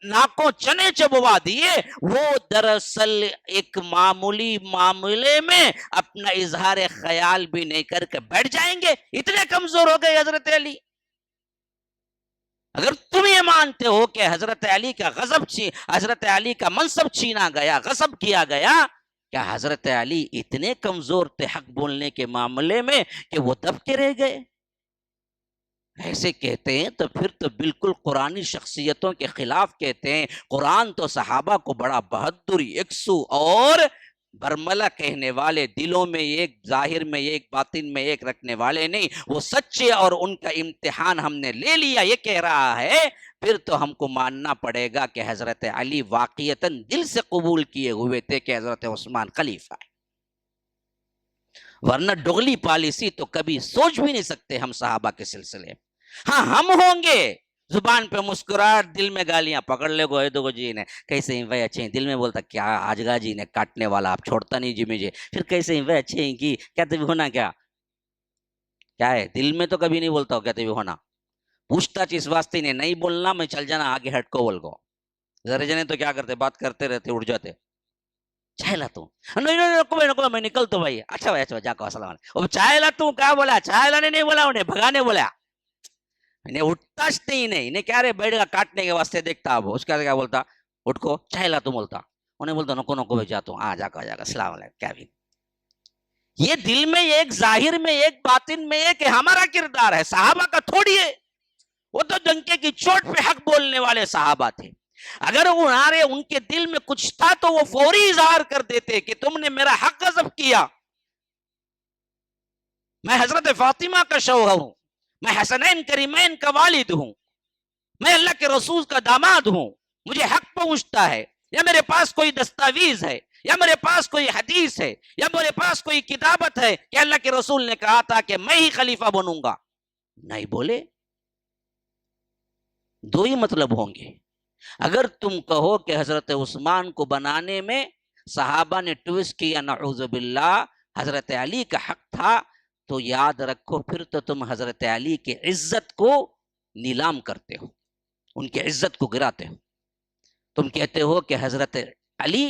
ناکوں چنے چبوا دیے, وہ دراصل ایک معمولی معاملے میں اپنا اظہار خیال بھی نہیں کر کے بیٹھ جائیں گے؟ اتنے کمزور ہو گئے حضرت علی. اگر تم یہ مانتے ہو کہ حضرت علی کا حضرت علی کا منصب چھینا گیا, غصب کیا گیا, کیا حضرت علی اتنے کمزور تھے حق بولنے کے معاملے میں کہ وہ دب کے رہ گئے؟ ایسے کہتے ہیں تو پھر تو بالکل قرآنی شخصیتوں کے خلاف کہتے ہیں. قرآن تو صحابہ کو بڑا بہادر، یکسو اور برملا کہنے والے، دلوں میں ایک، ظاہر میں ایک، باطن میں ایک رکھنے والے نہیں، وہ سچے اور ان کا امتحان ہم نے لے لیا یہ کہہ رہا ہے. پھر تو ہم کو ماننا پڑے گا کہ حضرت علی واقعتاً دل سے قبول کیے ہوئے تھے کہ حضرت عثمان خلیفہ ہے، ورنہ ڈغلی پالیسی تو کبھی سوچ بھی نہیں سکتے ہم صحابہ کے سلسلے. ہاں ہم ہوں گے زبان پہ مسکراہٹ، دل میں گالیاں، پکڑ لے گو دو جی نے کیسے ہیں بھائی اچھے ہیں، دل میں بولتا کیا آجگا جی نے کاٹنے والا آپ چھوڑتا نہیں جی مجھے، پھر کیسے ہیں بھائی اچھے ہیں کی کہتے بھی ہونا کیا ہے، دل میں تو کبھی نہیں بولتا ہو کہتے بھی ہونا. پوچھتا چیز واسطے نہیں بولنا، میں چل جانا آگے ہٹ کو بول کو. ذرے جنے تو کیا کرتے، بات کرتے رہتے، اٹھ جاتے. چائے لاتا ہوں، نہیں میں نکلتا ہوں بھائی. اچھا بھائی، اچھا جا کو السلام علیکم. چائے لاتا ہوں کیا بولا، چائے لانے نہیں بولا، انہیں بھگانے بولا. انہیں اٹھتا نہیں، انہیں کیا رہے بیٹھ گا کاٹنے کے واسطے دیکھتا. اب اس کا کیا بولتا، اٹھ کو چائے لاتا ہوں بولتا. انہیں بولتا نکو نکو میں جاتا ہوں، جا کر السلام علیکم. کیا بھی یہ دل میں ایک، ظاہر میں ایک، باطن میں ایک ہمارا کردار ہے. صحابہ کا تھوڑی ہے، وہ تو ڈنکے کی چوٹ پہ حق بولنے والے صحابہ تھے. اگر ان کے دل میں کچھ تھا تو وہ فوری اظہار کر دیتے کہ تم نے میرا حق غصب کیا. میں حضرت فاطمہ کا شوہر ہوں، میں حسنین کریمین کا والد ہوں، میں اللہ کے رسول کا داماد ہوں، مجھے حق پہنچتا ہے، یا میرے پاس کوئی دستاویز ہے، یا میرے پاس کوئی حدیث ہے، یا میرے پاس کوئی کتابت ہے کہ اللہ کے رسول نے کہا تھا کہ میں ہی خلیفہ بنوں گا. نہیں بولے. دو ہی مطلب ہوں گے. اگر تم کہو کہ حضرت عثمان کو بنانے میں صحابہ نے ٹویسٹ کیا، نعوذ باللہ، حضرت علی کا حق تھا، تو یاد رکھو پھر تو تم حضرت علی کی عزت کو نیلام کرتے ہو، ان کی عزت کو گراتے ہو. تم کہتے ہو کہ حضرت علی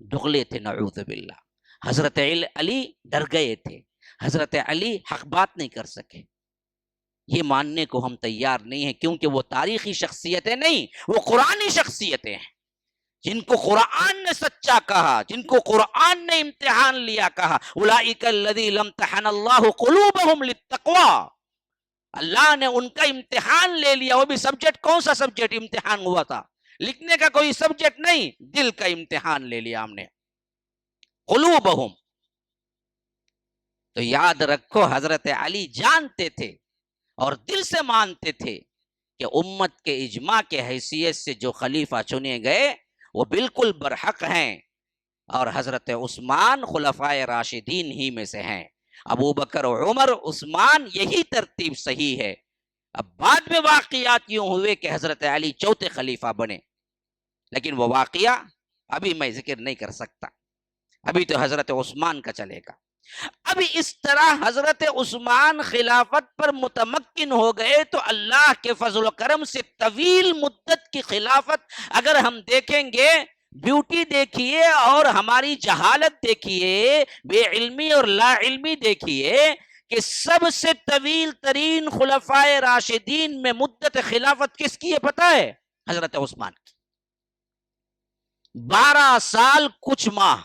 ڈغلے تھے، نعوذ باللہ، حضرت علی ڈر گئے تھے، حضرت علی حق بات نہیں کر سکے. یہ ماننے کو ہم تیار نہیں ہیں، کیونکہ وہ تاریخی شخصیتیں نہیں، وہ قرآنی شخصیتیں ہیں جن کو قرآن نے سچا کہا، جن کو قرآن نے امتحان لیا کہا. اولئک الذین امتحن اللہ قلوبہم للتقوی. اللہ نے ان کا امتحان لے لیا. وہ بھی سبجیکٹ کون سا سبجیکٹ امتحان ہوا تھا؟ لکھنے کا کوئی سبجیکٹ نہیں، دل کا امتحان لے لیا ہم نے. قلوبہم. تو یاد رکھو حضرت علی جانتے تھے اور دل سے مانتے تھے کہ امت کے اجماع کے حیثیت سے جو خلیفہ چنے گئے وہ بالکل برحق ہیں، اور حضرت عثمان خلفائے راشدین ہی میں سے ہیں. ابو بکر، عمر، عثمان، یہی ترتیب صحیح ہے. اب بعد میں واقعات یوں ہوئے کہ حضرت علی چوتھے خلیفہ بنے، لیکن وہ واقعہ ابھی میں ذکر نہیں کر سکتا. ابھی تو حضرت عثمان کا چلے گا. اب اس طرح حضرت عثمان خلافت پر متمکن ہو گئے تو اللہ کے فضل و کرم سے طویل مدت کی خلافت اگر ہم دیکھیں گے، بیوٹی دیکھیے اور ہماری جہالت دیکھیے، بے علمی اور لا علمی دیکھیے، کہ سب سے طویل ترین خلفائے راشدین میں مدت خلافت کس کی ہے پتہ ہے؟ حضرت عثمان کی. 12 سال کچھ ماہ.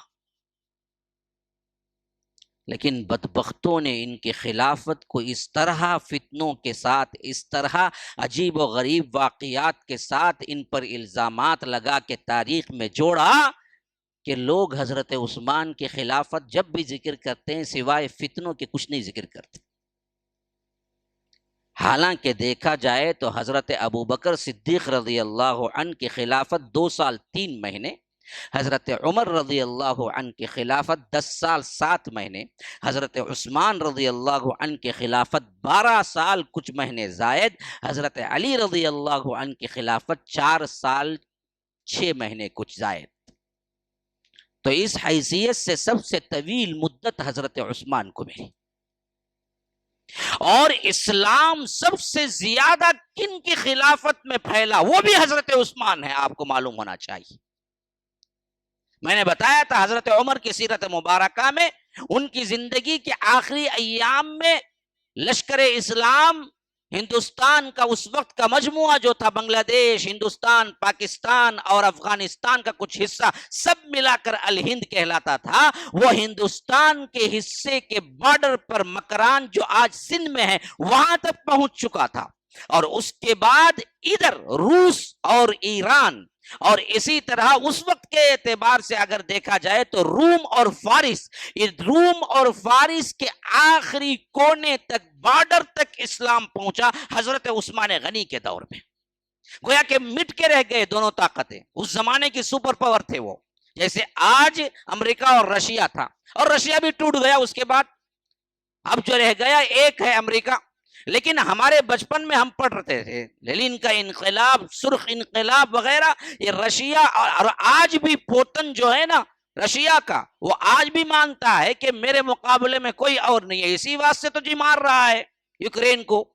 لیکن بدبختوں نے ان کی خلافت کو اس طرح فتنوں کے ساتھ، اس طرح عجیب و غریب واقعات کے ساتھ ان پر الزامات لگا کے تاریخ میں جوڑا کہ لوگ حضرت عثمان کی خلافت جب بھی ذکر کرتے ہیں سوائے فتنوں کے کچھ نہیں ذکر کرتے. حالانکہ دیکھا جائے تو حضرت ابوبکر صدیق رضی اللہ عنہ کی خلافت 2 سال 3 مہینے، حضرت عمر رضی اللہ عنہ کی خلافت 10 سال 7 مہینے، حضرت عثمان رضی اللہ عنہ کی خلافت 12 سال کچھ مہینے زائد، حضرت علی رضی اللہ عنہ کی خلافت 4 سال 6 مہینے کچھ زائد. تو اس حیثیت سے سب سے طویل مدت حضرت عثمان کو ملی. اور اسلام سب سے زیادہ کن کی خلافت میں پھیلا؟ وہ بھی حضرت عثمان ہے، آپ کو معلوم ہونا چاہیے. میں نے بتایا تھا حضرت عمر کی سیرت مبارکہ میں ان کی زندگی کے آخری ایام میں لشکر اسلام ہندوستان کا اس وقت کا مجموعہ جو تھا، بنگلہ دیش، ہندوستان، پاکستان اور افغانستان کا کچھ حصہ، سب ملا کر الہند کہلاتا تھا۔ وہ ہندوستان کے حصے کے بارڈر پر مکران جو آج سندھ میں ہے وہاں تک پہنچ چکا تھا، اور اس کے بعد ادھر روس اور ایران، اور اسی طرح اس وقت کے اعتبار سے اگر دیکھا جائے تو روم اور فارس کے آخری کونے تک، بارڈر تک اسلام پہنچا حضرت عثمان غنی کے دور میں۔ گویا کہ مٹ کے رہ گئے دونوں طاقتیں، اس زمانے کی سپر پاور تھے وہ، جیسے آج امریکہ اور رشیا تھا، اور رشیا بھی ٹوٹ گیا اس کے بعد، اب جو رہ گیا ایک ہے امریکہ۔ لیکن ہمارے بچپن میں ہم پڑھ رہے تھے لینن کا انقلاب، سرخ انقلاب وغیرہ، یہ رشیا، اور آج بھی پوتن جو ہے نا رشیا کا، وہ آج بھی مانتا ہے کہ میرے مقابلے میں کوئی اور نہیں ہے، اسی واسطے تو جی مار رہا ہے یوکرین کو۔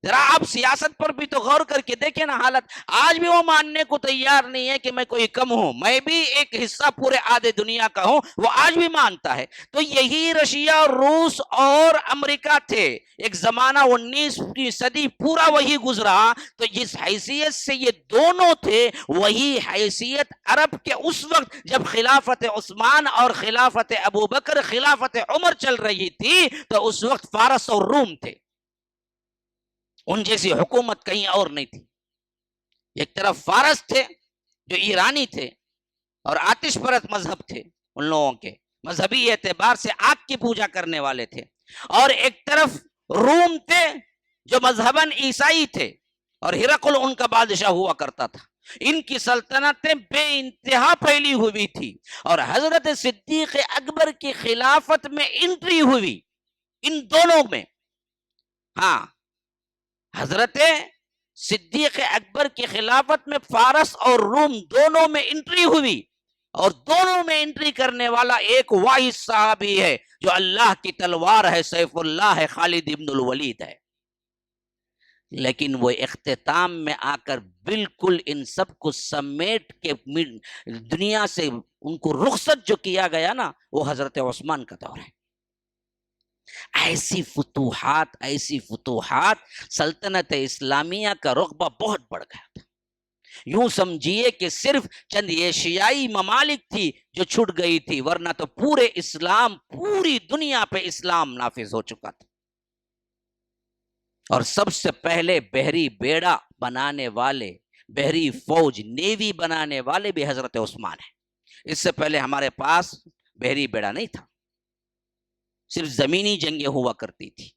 ذرا آپ سیاست پر بھی تو غور کر کے دیکھیں نا حالت، آج بھی وہ ماننے کو تیار نہیں ہے کہ میں کوئی کم ہوں، میں بھی ایک حصہ پورے آدھے دنیا کا ہوں، وہ آج بھی مانتا ہے۔ تو یہی رشیا، روس اور امریکہ تھے، ایک زمانہ 19ویں صدی پورا وہی گزرا، تو جس حیثیت سے یہ دونوں تھے وہی حیثیت عرب کے اس وقت جب خلافت عثمان اور خلافت ابوبکر، خلافت عمر چل رہی تھی، تو اس وقت فارس اور روم تھے، ان جیسی حکومت کہیں اور نہیں تھی۔ ایک طرف فارس تھے جو ایرانی تھے اور آتش پرست مذہب تھے، ان لوگوں کے مذہبی اعتبار سے آگ کی پوجا کرنے والے تھے، اور ایک طرف روم تھے جو مذہباً عیسائی تھے، اور ہرقل ان کا بادشاہ ہوا کرتا تھا۔ ان کی سلطنتیں بے انتہا پھیلی ہوئی تھی، اور حضرت صدیق اکبر کی خلافت میں انٹری ہوئی ان دونوں میں۔ ہاں، حضرت صدیق اکبر کی خلافت میں فارس اور روم دونوں میں انٹری ہوئی، اور دونوں میں انٹری کرنے والا ایک واحد صحابی ہے جو اللہ کی تلوار ہے، سیف اللہ ہے، خالد ابن الولید ہے۔ لیکن وہ اختتام میں آ کر بالکل ان سب کو سمیٹ کے دنیا سے ان کو رخصت جو کیا گیا نا، وہ حضرت عثمان کا دور ہے۔ ایسی فتوحات سلطنت اسلامیہ کا رقبہ بہت بڑھ گیا تھا۔ یوں سمجھیے کہ صرف چند ایشیائی ممالک تھی جو چھٹ گئی تھی، ورنہ تو پورے اسلام، پوری دنیا پہ اسلام نافذ ہو چکا تھا۔ اور سب سے پہلے بحری بیڑا بنانے والے، بحری فوج، نیوی بنانے والے بھی حضرت عثمان ہیں۔ اس سے پہلے ہمارے پاس بحری بیڑا نہیں تھا، صرف زمینی جنگیں ہوا کرتی تھی۔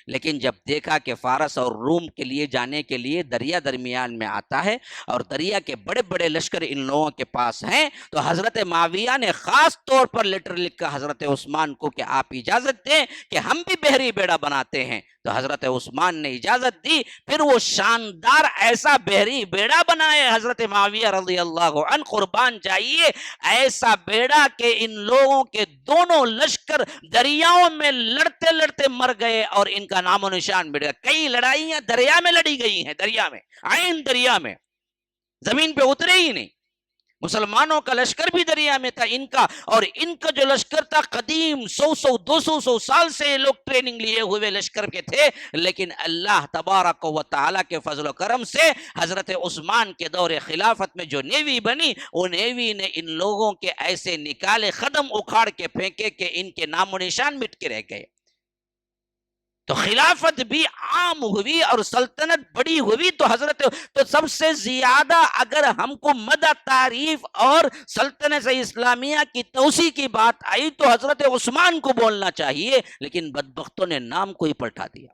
لیکن جب دیکھا کہ فارس اور روم کے لیے جانے کے لیے دریا درمیان میں آتا ہے، اور دریا کے بڑے بڑے لشکر ان لوگوں کے پاس ہیں، تو حضرت معاویہ نے خاص طور پر لیٹر لکھا حضرت عثمان کو کہ آپ اجازت دیں کہ ہم بھی بحری بیڑا بناتے ہیں۔ تو حضرت عثمان نے اجازت دی، پھر وہ شاندار ایسا بحری بیڑا بنائے حضرت معاویہ رضی اللہ عنہ، قربان جائیے، ایسا بیڑا کہ ان لوگوں کے دونوں لشکر دریاؤں میں لڑتے لڑتے مر گئے، اور ان کا نام و نشان مٹ گیا۔ کئی لڑائیاں دریا میں لڑی گئی ہیں، دریا میں، عین دریا میں، زمین پہ اترے ہی نہیں۔ مسلمانوں کا لشکر بھی دریا میں تھا، ان کا جو لشکر تھا قدیم 100 سال سے یہ لوگ ٹریننگ لیے ہوئے لشکر کے تھے، لیکن اللہ تبارک و تعالیٰ کے فضل و کرم سے حضرت عثمان کے دور خلافت میں جو نیوی بنی، وہ نیوی نے ان لوگوں کے ایسے نکالے، قدم اکھاڑ کے پھینکے کہ ان کے نام و نشان مٹ کے رہ گئے۔ تو خلافت بھی عام ہوئی اور سلطنت بڑی ہوئی۔ تو سب سے زیادہ اگر ہم کو مدح تعریف اور سلطنت اسلامیہ کی توسیع کی بات آئی تو حضرت عثمان کو بولنا چاہیے، لیکن بدبختوں نے نام کو ہی پلٹا دیا۔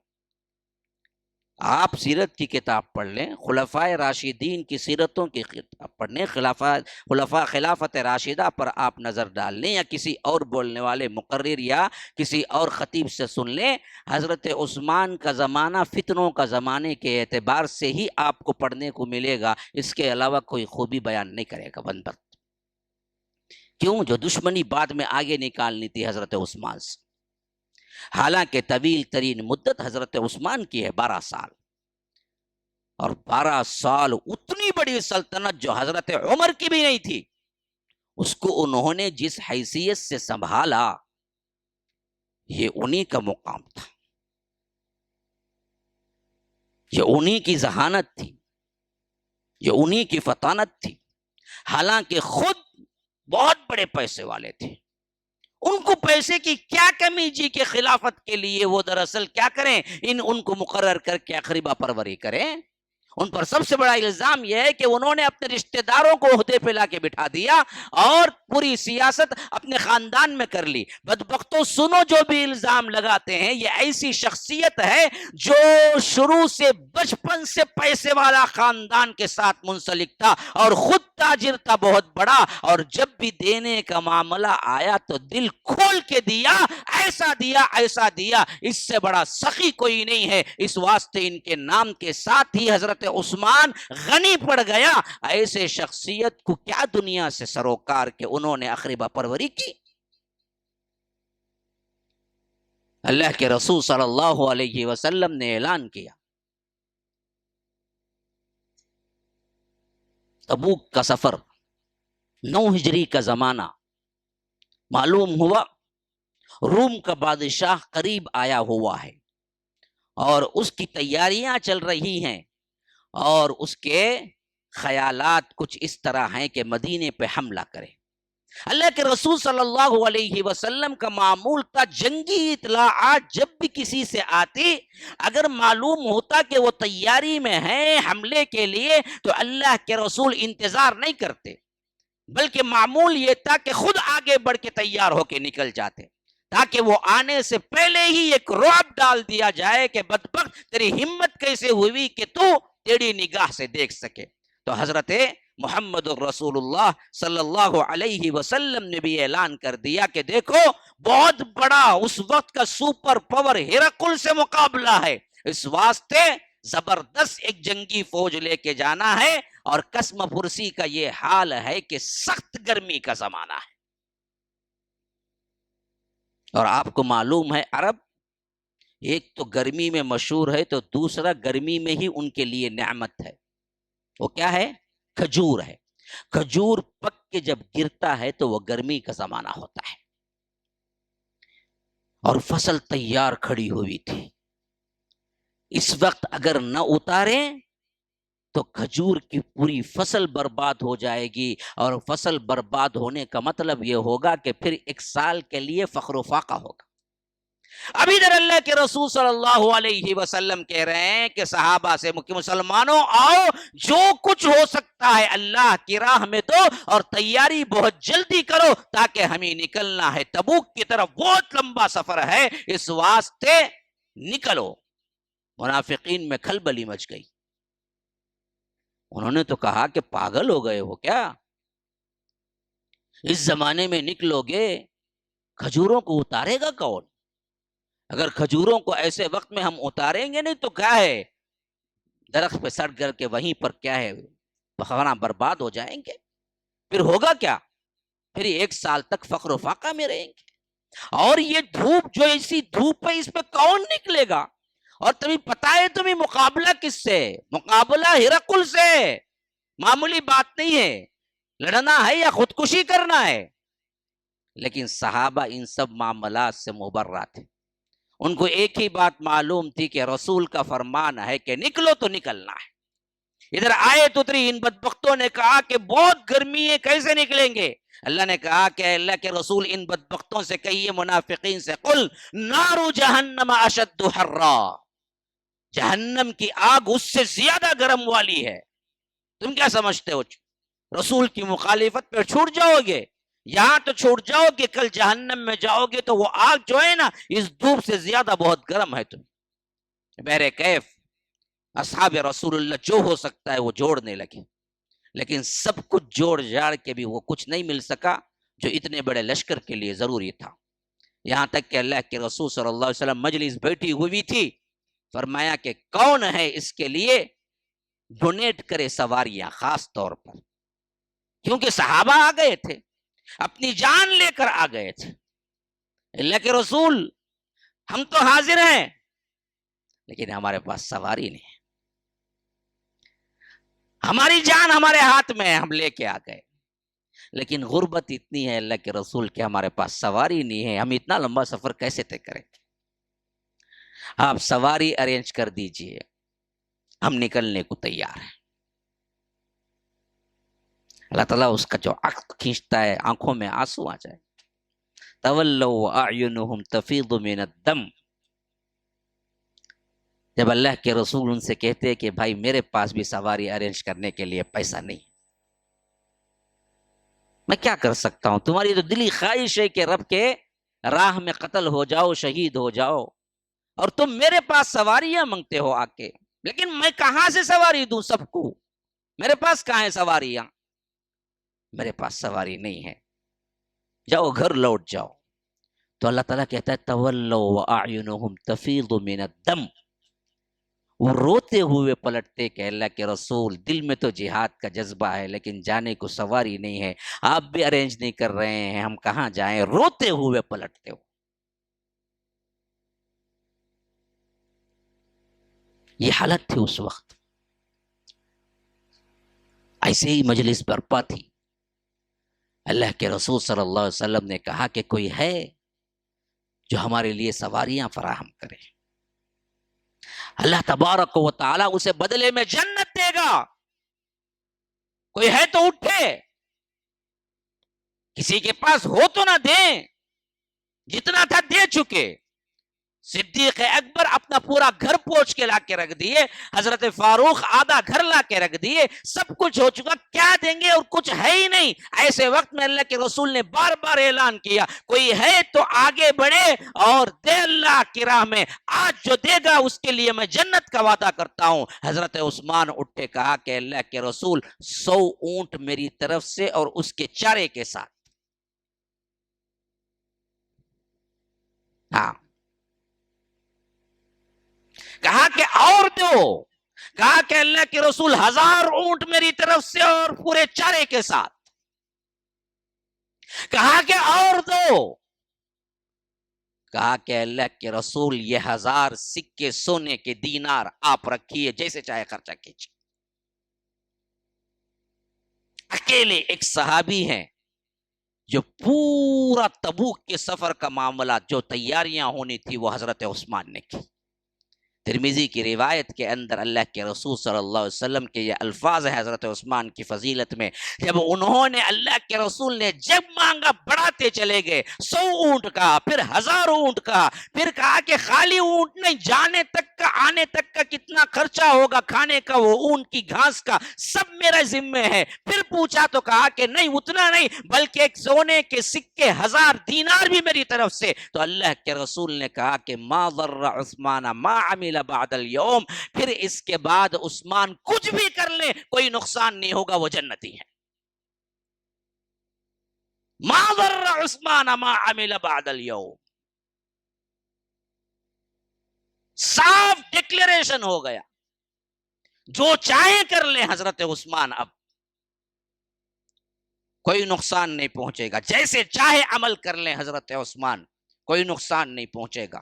آپ سیرت کی کتاب پڑھ لیں، خلفائے راشدین کی سیرتوں کی کتاب پڑھ لیں، خلافت راشدہ پر آپ نظر ڈال لیں، یا کسی اور بولنے والے مقرر یا کسی اور خطیب سے سن لیں، حضرت عثمان کا زمانہ فتنوں کا زمانے کے اعتبار سے ہی آپ کو پڑھنے کو ملے گا، اس کے علاوہ کوئی خوبی بیان نہیں کرے گا بدبخت۔ کیوں؟ جو دشمنی بعد میں آگے نکالنی تھی حضرت عثمان سے، حالانکہ طویل ترین مدت حضرت عثمان کی ہے 12 سال، اور 12 سال اتنی بڑی سلطنت جو حضرت عمر کی بھی نہیں تھی، اس کو انہوں نے جس حیثیت سے سنبھالا، یہ انہی کا مقام تھا۔ یہ انہی کی ذہانت تھی، یہ انہی کی فطانت تھی، حالانکہ خود بہت بڑے پیسے والے تھے۔ ان کو پیسے کی کیا کمی جی کہ خلافت کے لیے وہ دراصل کیا کریں، ان کو مقرر کر کے اقربا پروری کریں۔ ان پر سب سے بڑا الزام یہ ہے کہ انہوں نے اپنے رشتہ داروں کو عہدے پہ لا کے بٹھا دیا اور پوری سیاست اپنے خاندان میں کر لی۔ بدبختوں سنو، جو بھی الزام لگاتے ہیں یہ ایسی شخصیت ہے جو شروع سے بچپن سے پیسے والا خاندان کے ساتھ منسلک تھا اور خود تاجر تھا بہت بڑا، اور جب بھی دینے کا معاملہ آیا تو دل کھول کے دیا، ایسا دیا ایسا دیا، اس سے بڑا سخی کوئی نہیں ہے۔ اس واسطے ان کے نام کے ساتھ ہی حضرت عثمان غنی پڑ گیا۔ ایسے شخصیت کو کیا دنیا سے سروکار کہ انہوں نے اقربا پروری کی۔ اللہ کے رسول صلی اللہ علیہ وسلم نے اعلان کیا، تبوک کا سفر، 9 ہجری کا زمانہ، معلوم ہوا روم کا بادشاہ قریب آیا ہوا ہے اور اس کی تیاریاں چل رہی ہیں، اور اس کے خیالات کچھ اس طرح ہیں کہ مدینے پہ حملہ کرے۔ اللہ کے رسول صلی اللہ علیہ وسلم کا معمول تھا جنگی اطلاعات جب بھی کسی سے آتی، اگر معلوم ہوتا کہ وہ تیاری میں ہیں حملے کے لیے تو اللہ کے رسول انتظار نہیں کرتے، بلکہ معمول یہ تھا کہ خود آگے بڑھ کے تیار ہو کے نکل جاتے، تاکہ وہ آنے سے پہلے ہی ایک رعب ڈال دیا جائے کہ بدبخت تیری ہمت کیسے ہوئی کہ تو تیری نگاہ سے دیکھ سکے۔ تو حضرت محمد رسول اللہ صلی اللہ علیہ وسلم نے بھی اعلان کر دیا کہ دیکھو بہت بڑا اس وقت کا سپر پاور ہرقل سے مقابلہ ہے، اس واسطے زبردست ایک جنگی فوج لے کے جانا ہے، اور قسم پرسی کا یہ حال ہے کہ سخت گرمی کا زمانہ ہے، اور آپ کو معلوم ہے عرب ایک تو گرمی میں مشہور ہے تو دوسرا گرمی میں ہی ان کے لیے نعمت ہے، وہ کیا ہے؟ کھجور ہے۔ کھجور پک کے جب گرتا ہے تو وہ گرمی کا زمانہ ہوتا ہے، اور فصل تیار کھڑی ہوئی تھی، اس وقت اگر نہ اتاریں تو کھجور کی پوری فصل برباد ہو جائے گی، اور فصل برباد ہونے کا مطلب یہ ہوگا کہ پھر 1 سال کے لیے فخر و فاقہ ہوگا۔ اب ادھر اللہ کے رسول صلی اللہ علیہ وسلم کہہ رہے ہیں کہ صحابہ سے کہ مسلمانوں آؤ، جو کچھ ہو سکتا ہے اللہ کی راہ میں دو، اور تیاری بہت جلدی کرو تاکہ ہمیں نکلنا ہے، تبوک کی طرف بہت لمبا سفر ہے، اس واسطے نکلو۔ منافقین میں کھلبلی مچ گئی، انہوں نے تو کہا کہ پاگل ہو گئے ہو کیا، اس زمانے میں نکلو گے، کھجوروں کو اتارے گا کون؟ اگر کھجوروں کو ایسے وقت میں ہم اتاریں گے نہیں تو کیا ہے، درخت پہ سڑ کر کے وہیں پر کیا ہے بخانا برباد ہو جائیں گے، پھر ہوگا کیا؟ پھر 1 سال تک فقر و فاقہ میں رہیں گے، اور یہ دھوپ جو ایسی دھوپ ہے اس پہ کون نکلے گا؟ اور تمہیں پتا ہے تمہیں مقابلہ کس سے؟ مقابلہ ہرقل سے، معمولی بات نہیں ہے، لڑنا ہے یا خودکشی کرنا ہے۔ لیکن صحابہ ان سب معاملات سے مبرہ تھے، ان کو ایک ہی بات معلوم تھی کہ رسول کا فرمان ہے کہ نکلو تو نکلنا ہے۔ ادھر آئے تو ان بدبختوں نے کہا کہ بہت گرمی ہے، کیسے نکلیں گے؟ اللہ نے کہا کہ اللہ کے رسول ان بدبختوں سے کہیے، منافقین سے، قل نار جہنم اشد حرا، جہنم کی آگ اس سے زیادہ گرم والی ہے۔ تم کیا سمجھتے ہو رسول کی مخالفت پہ چھوٹ جاؤ گے؟ یہاں تو چھوٹ جاؤ گے، کل جہنم میں جاؤ گے تو وہ آگ جو ہے نا اس دھوپ سے زیادہ بہت گرم ہے۔ تم بہر کیف اصحاب رسول اللہ جو ہو سکتا ہے وہ جوڑنے لگے، لیکن سب کچھ جوڑ جاڑ کے بھی وہ کچھ نہیں مل سکا جو اتنے بڑے لشکر کے لیے ضروری تھا۔ یہاں تک کہ اللہ کے رسول صلی اللہ علیہ وسلم مجلس بیٹھی ہوئی تھی، فرمایا کہ کون ہے اس کے لیے ڈونیٹ کرے سواریاں، خاص طور پر کیونکہ صحابہ آ گئے تھے، اپنی جان لے کر آ گئے تھے۔ اللہ کے رسول ہم تو حاضر ہیں لیکن ہمارے پاس سواری نہیں ہے، ہماری جان ہمارے ہاتھ میں ہے، ہم لے کے آ گئے، لیکن غربت اتنی ہے اللہ کے رسول کہ ہمارے پاس سواری نہیں ہے، ہم اتنا لمبا سفر کیسے طے کریں گے؟ آپ سواری ارینج کر دیجئے۔ ہم نکلنے کو تیار ہیں. اللہ تعالیٰ اس کا جو عقل کھینچتا ہے آنکھوں میں آنسو آ جائے. تولوا واعینہم تفیض من الدم. جب اللہ کے رسول ان سے کہتے کہ بھائی میرے پاس بھی سواری ارینج کرنے کے لیے پیسہ نہیں، میں کیا کر سکتا ہوں، تمہاری تو دلی خواہش ہے کہ رب کے راہ میں قتل ہو جاؤ، شہید ہو جاؤ، اور تم میرے پاس سواریاں مانگتے ہو آ کے. لیکن میں کہاں سے سواری دوں سب کو، میرے پاس کہاں ہے سواریاں، میرے پاس سواری نہیں ہے، جاؤ گھر لوٹ جاؤ. تو اللہ تعالیٰ کہتا ہے تولوا واعینہم تفیض من الدم. وہ روتے ہوئے پلٹتے کہ اللہ کے رسول دل میں تو جہاد کا جذبہ ہے لیکن جانے کو سواری نہیں ہے، آپ بھی ارینج نہیں کر رہے ہیں، ہم کہاں جائیں. روتے ہوئے پلٹتے ہو. یہ حالت تھی اس وقت. ایسے ہی مجلس برپا تھی. اللہ کے رسول صلی اللہ علیہ وسلم نے کہا کہ کوئی ہے جو ہمارے لیے سواریاں فراہم کرے. اللہ تبارک و تعالی اسے بدلے میں جنت دے گا. کوئی ہے تو اٹھے، کسی کے پاس ہو تو نہ دیں، جتنا تھا دے چکے. صدیق اکبر اپنا پورا گھر پوچھ کے لا کے رکھ دیے، حضرت فاروق آدھا گھر لا کے رکھ دیے، سب کچھ ہو چکا، کیا دیں گے اور کچھ ہے ہی نہیں. ایسے وقت میں اللہ کے رسول نے بار بار اعلان کیا کوئی ہے تو آگے بڑھے اور دے اللہ کی راہ میں، آج جو دے گا اس کے لیے میں جنت کا وعدہ کرتا ہوں. حضرت عثمان اٹھے، کہا کہ اللہ کے رسول 100 اونٹ میری طرف سے اور اس کے چارے کے ساتھ. ہاں، کہا کہ اور دو، کہا کہ اللہ کے رسول 1000 اونٹ میری طرف سے اور پورے چارے کے ساتھ. کہا کہ اور دو، کہا کہ اللہ کے رسول یہ 1000 سکے سونے کے دینار آپ رکھیے، جیسے چاہے خرچہ کیجیے. اکیلے ایک صحابی ہیں جو پورا تبوک کے سفر کا معاملہ جو تیاریاں ہونی تھی وہ حضرت عثمان نے کی. ترمذی کی روایت کے اندر اللہ کے رسول صلی اللہ علیہ وسلم کے یہ الفاظ ہیں حضرت عثمان کی فضیلت میں. جب انہوں نے اللہ کے رسول نے جب مانگا بڑھاتے چلے گئے، 100 اونٹ کا، پھر 1000 اونٹ کا، پھر کہا کہ خالی اونٹ نہیں، جانے تک کا آنے تک کا کتنا خرچہ ہوگا، کھانے کا، وہ اونٹ کی گھاس کا، سب میرے ذمے ہے. پھر پوچھا تو کہا کہ نہیں، اتنا نہیں، بلکہ ایک سونے کے سکے 1000 دینار بھی میری طرف سے. تو اللہ کے رسول نے کہا کہ ما ضر عثمان ما عمل بعد اليوم، پھر اس کے بعد عثمان کچھ بھی کر لے کوئی نقصان نہیں ہوگا، وہ جنتی ہے. ما ضر عثمان ما عمل بعد اليوم، صاف ڈکلیریشن ہو گیا، جو چاہے کر لے حضرت عثمان، اب کوئی نقصان نہیں پہنچے گا، جیسے چاہے عمل کر لیں حضرت عثمان، کوئی نقصان نہیں پہنچے گا،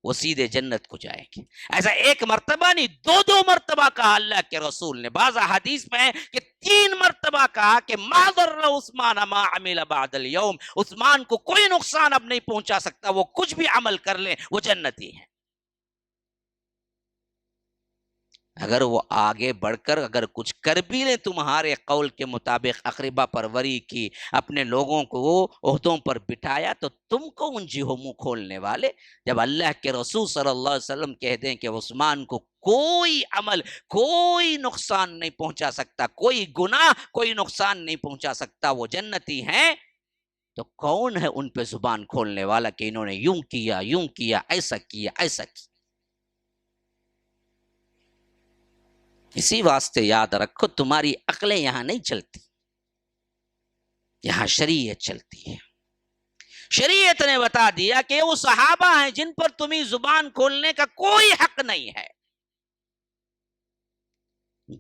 وہ سیدھے جنت کو جائیں گے. ایسا ایک مرتبہ نہیں، 2 مرتبہ کہا اللہ کے رسول نے. بعض حدیث میں ہے کہ 3 مرتبہ کہا کہ ما ضر عثمان ما عمل بعد اليوم، عثمان کو کوئی نقصان اب نہیں پہنچا سکتا، وہ کچھ بھی عمل کر لیں وہ جنتی ہے. اگر وہ آگے بڑھ کر اگر کچھ کر بھی لیں تمہارے قول کے مطابق، اقربا پروری کی، اپنے لوگوں کو عہدوں پر بٹھایا، تو تم کون جی ہو منہ کھولنے والے؟ جب اللہ کے رسول صلی اللہ علیہ وسلم کہہ دیں کہ عثمان کو کوئی عمل، کوئی نقصان نہیں پہنچا سکتا، کوئی گناہ کوئی نقصان نہیں پہنچا سکتا، وہ جنتی ہیں، تو کون ہے ان پہ زبان کھولنے والا کہ انہوں نے یوں کیا، ایسا کیا، ایسا کیا؟ اسی واسطے یاد رکھو، تمہاری عقلیں یہاں نہیں چلتی، یہاں شریعت چلتی ہے. شریعت نے بتا دیا کہ وہ صحابہ ہیں جن پر تمہیں زبان کھولنے کا کوئی حق نہیں ہے.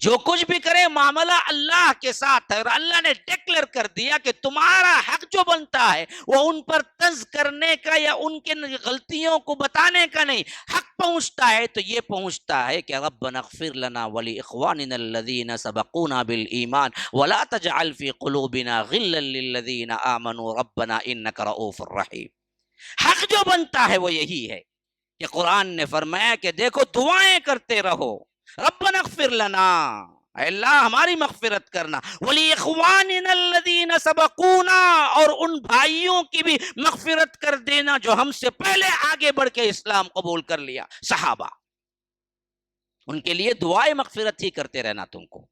جو کچھ بھی کرے معاملہ اللہ کے ساتھ ہے، اور اللہ نے ڈکلیئر کر دیا کہ تمہارا حق جو بنتا ہے وہ ان پر طنز کرنے کا یا ان کے غلطیوں کو بتانے کا نہیں. حق پہنچتا ہے تو یہ پہنچتا ہے کہ ربنا اغفر لنا ولاخواننا الذین سبقونا بالایمان ولا تجعل فی قلوبنا غلا للذین آمنوا ربنا انک رؤوف رحیم. حق جو بنتا ہے وہ یہی ہے کہ قرآن نے فرمایا کہ دیکھو دعائیں کرتے رہو، ربنا اغفر لنا، اے اللہ ہماری مغفرت کرنا، وَلِإِخْوَانِنَا الَّذِينَ سَبَقُونَا، اور ان بھائیوں کی بھی مغفرت کر دینا جو ہم سے پہلے آگے بڑھ کے اسلام قبول کر لیا، صحابہ، ان کے لیے دعائے مغفرت ہی کرتے رہنا تم کو۔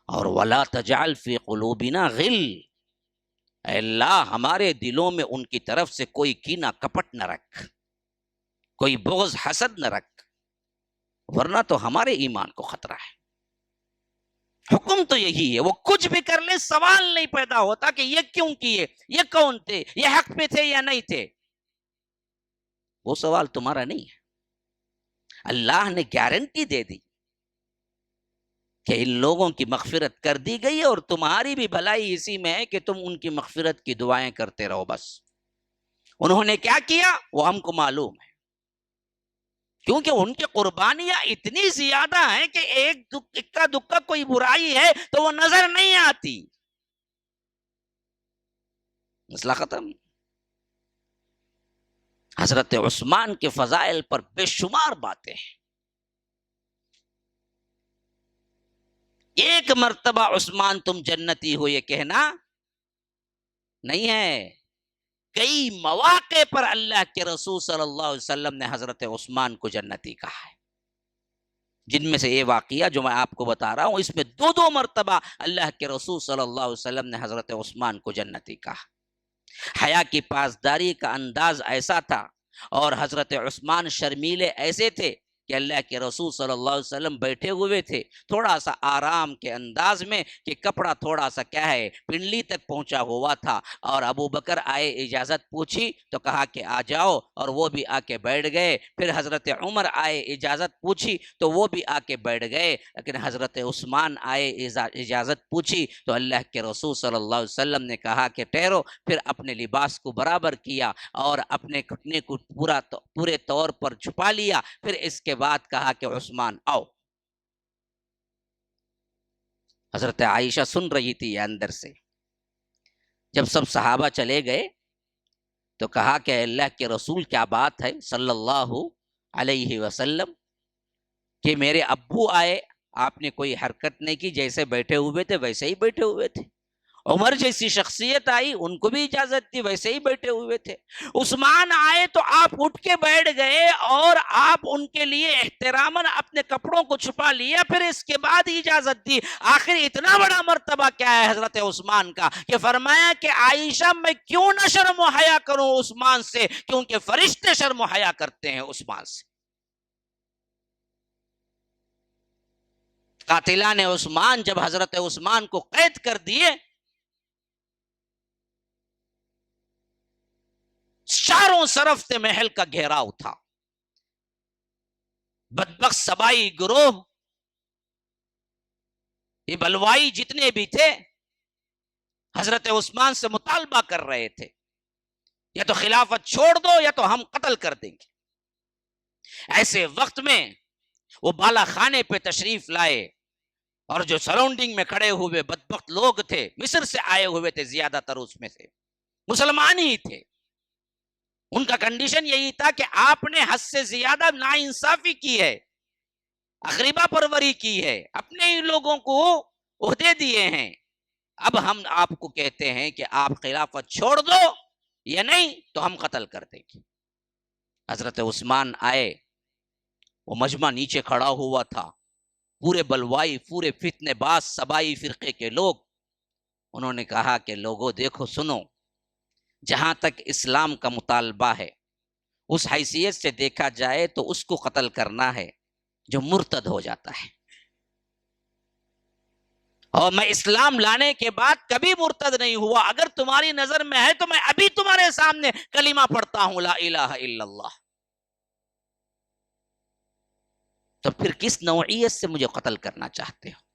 اور وَلَا تَجْعَلْ فِي قُلُوبِنَا غِلٍّ، اے اللہ ہمارے دلوں میں ان کی طرف سے کوئی کینہ کپٹ نہ رکھ، کوئی بغض حسد نہ رکھ، ورنہ تو ہمارے ایمان کو خطرہ ہے۔ حکم تو یہی ہے، وہ کچھ بھی کر لے سوال نہیں پیدا ہوتا کہ یہ کیوں کیے، یہ کون تھے، یہ حق پہ تھے یا نہیں تھے، وہ سوال تمہارا نہیں ہے۔ اللہ نے گارنٹی دے دی کہ ان لوگوں کی مغفرت کر دی گئی ہے، اور تمہاری بھی بھلائی اسی میں ہے کہ تم ان کی مغفرت کی دعائیں کرتے رہو بس۔ انہوں نے کیا کیا وہ ہم کو معلوم ہے، کیونکہ ان کی قربانیاں اتنی زیادہ ہیں کہ ایک اکا دکا کوئی برائی ہے تو وہ نظر نہیں آتی۔ مسئلہ ختم۔ حضرت عثمان کے فضائل پر بے شمار باتیں ہیں۔ ایک مرتبہ عثمان تم جنتی ہو یہ کہنا نہیں ہے، کئی مواقع پر اللہ کے رسول صلی اللہ علیہ وسلم نے حضرت عثمان کو جنتی کہا ہے، جن میں سے یہ واقعہ جو میں آپ کو بتا رہا ہوں، اس میں دو مرتبہ اللہ کے رسول صلی اللہ علیہ وسلم نے حضرت عثمان کو جنتی کہا۔ حیا کی پاسداری کا انداز ایسا تھا، اور حضرت عثمان شرمیلے ایسے تھے کہ اللہ کے رسول صلی اللہ علیہ وسلم بیٹھے ہوئے تھے تھوڑا سا آرام کے انداز میں، کہ کپڑا تھوڑا سا کیا ہے پنڈلی تک پہنچا ہوا تھا، اور ابو بکر آئے، اجازت پوچھی تو کہا کہ آ جاؤ، اور وہ بھی آ کے بیٹھ گئے۔ پھر حضرت عمر آئے، اجازت پوچھی تو وہ بھی آ کے بیٹھ گئے، لیکن حضرت عثمان آئے، اجازت پوچھی تو اللہ کے رسول صلی اللہ علیہ وسلم نے کہا کہ ٹھہرو، پھر اپنے لباس کو برابر کیا اور اپنے گھٹنے کو پورے طور پر چھپا لیا، پھر اس کے بعد کہا کہ عثمان آؤ۔ حضرت عائشہ سن رہی تھی یہ اندر سے۔ جب سب صحابہ چلے گئے تو کہا کہ اللہ کے رسول کیا بات ہے صلی اللہ علیہ وسلم کہ میرے ابو آئے، آپ نے کوئی حرکت نہیں کی، جیسے بیٹھے ہوئے تھے ویسے ہی بیٹھے ہوئے تھے۔ عمر جیسی شخصیت آئی، ان کو بھی اجازت تھی، ویسے ہی بیٹھے ہوئے تھے۔ عثمان آئے تو آپ اٹھ کے بیٹھ گئے، اور آپ ان کے لیے احتراماً اپنے کپڑوں کو چھپا لیا، پھر اس کے بعد اجازت دی۔ آخر اتنا بڑا مرتبہ کیا ہے حضرت عثمان کا کہ فرمایا کہ عائشہ میں کیوں نہ شرم و حیا کروں عثمان سے، کیونکہ فرشتے شرم و حیا کرتے ہیں عثمان سے۔ قاتلان عثمان جب حضرت عثمان کو قید کر دیے، چاروں طرف سے محل کا گھیراؤ تھا، بدبخت سبائی گروہ، یہ بلوائی جتنے بھی تھے حضرت عثمان سے مطالبہ کر رہے تھے، یا تو خلافت چھوڑ دو یا تو ہم قتل کر دیں گے۔ ایسے وقت میں وہ بالا خانے پہ تشریف لائے، اور جو سراؤنڈنگ میں کھڑے ہوئے بدبخت لوگ تھے، مصر سے آئے ہوئے تھے، زیادہ تر اس میں سے مسلمان ہی تھے۔ ان کا کنڈیشن یہی تھا کہ آپ نے حد سے زیادہ ناانصافی کی ہے، اقربا پروری کی ہے، اپنے ہی لوگوں کو عہدے دیے ہیں، اب ہم آپ کو کہتے ہیں کہ آپ خلافت چھوڑ دو یا نہیں تو ہم قتل کر دیں گے۔ حضرت عثمان آئے، وہ مجمع نیچے کھڑا ہوا تھا، پورے بلوائی، پورے فتنے باز سبائی فرقے کے لوگ، انہوں نے کہا کہ لوگوں دیکھو سنو، جہاں تک اسلام کا مطالبہ ہے اس حیثیت سے دیکھا جائے تو اس کو قتل کرنا ہے جو مرتد ہو جاتا ہے، اور میں اسلام لانے کے بعد کبھی مرتد نہیں ہوا، اگر تمہاری نظر میں ہے تو میں ابھی تمہارے سامنے کلمہ پڑھتا ہوں لا الہ الا اللہ، تو پھر کس نوعیت سے مجھے قتل کرنا چاہتے ہو؟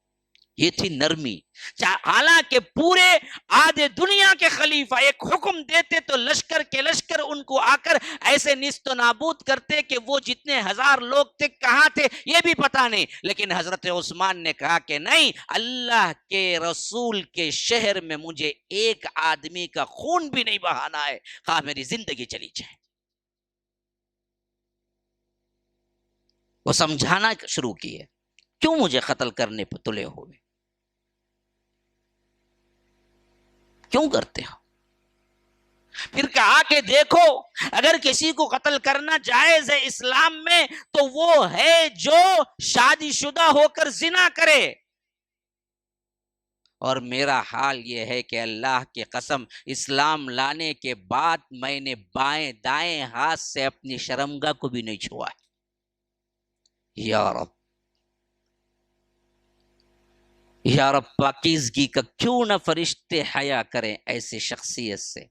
یہ تھی نرمی۔ حالانکہ پورے آدھے دنیا کے خلیفہ ایک حکم دیتے تو لشکر کے لشکر ان کو آ کر ایسے نیست و نابود کرتے کہ وہ جتنے ہزار لوگ تھے کہاں تھے یہ بھی پتا نہیں، لیکن حضرت عثمان نے کہا کہ نہیں، اللہ کے رسول کے شہر میں مجھے ایک آدمی کا خون بھی نہیں بہانا ہے، خواہ میری زندگی چلی جائے۔ وہ سمجھانا شروع کیے، کیوں مجھے قتل کرنے پہ تلے ہوئے، کیوں کرتے ہو؟ پھر کہا کہ دیکھو اگر کسی کو قتل کرنا جائز ہے اسلام میں تو وہ ہے جو شادی شدہ ہو کر زنا کرے، اور میرا حال یہ ہے کہ اللہ کی قسم اسلام لانے کے بعد میں نے بائیں دائیں ہاتھ سے اپنی شرمگاہ کو بھی نہیں چھوا ہے۔ یا رب، یا رب، پاکیزگی کا کیوں نہ فرشتے حیا کریں ایسے شخصیت سے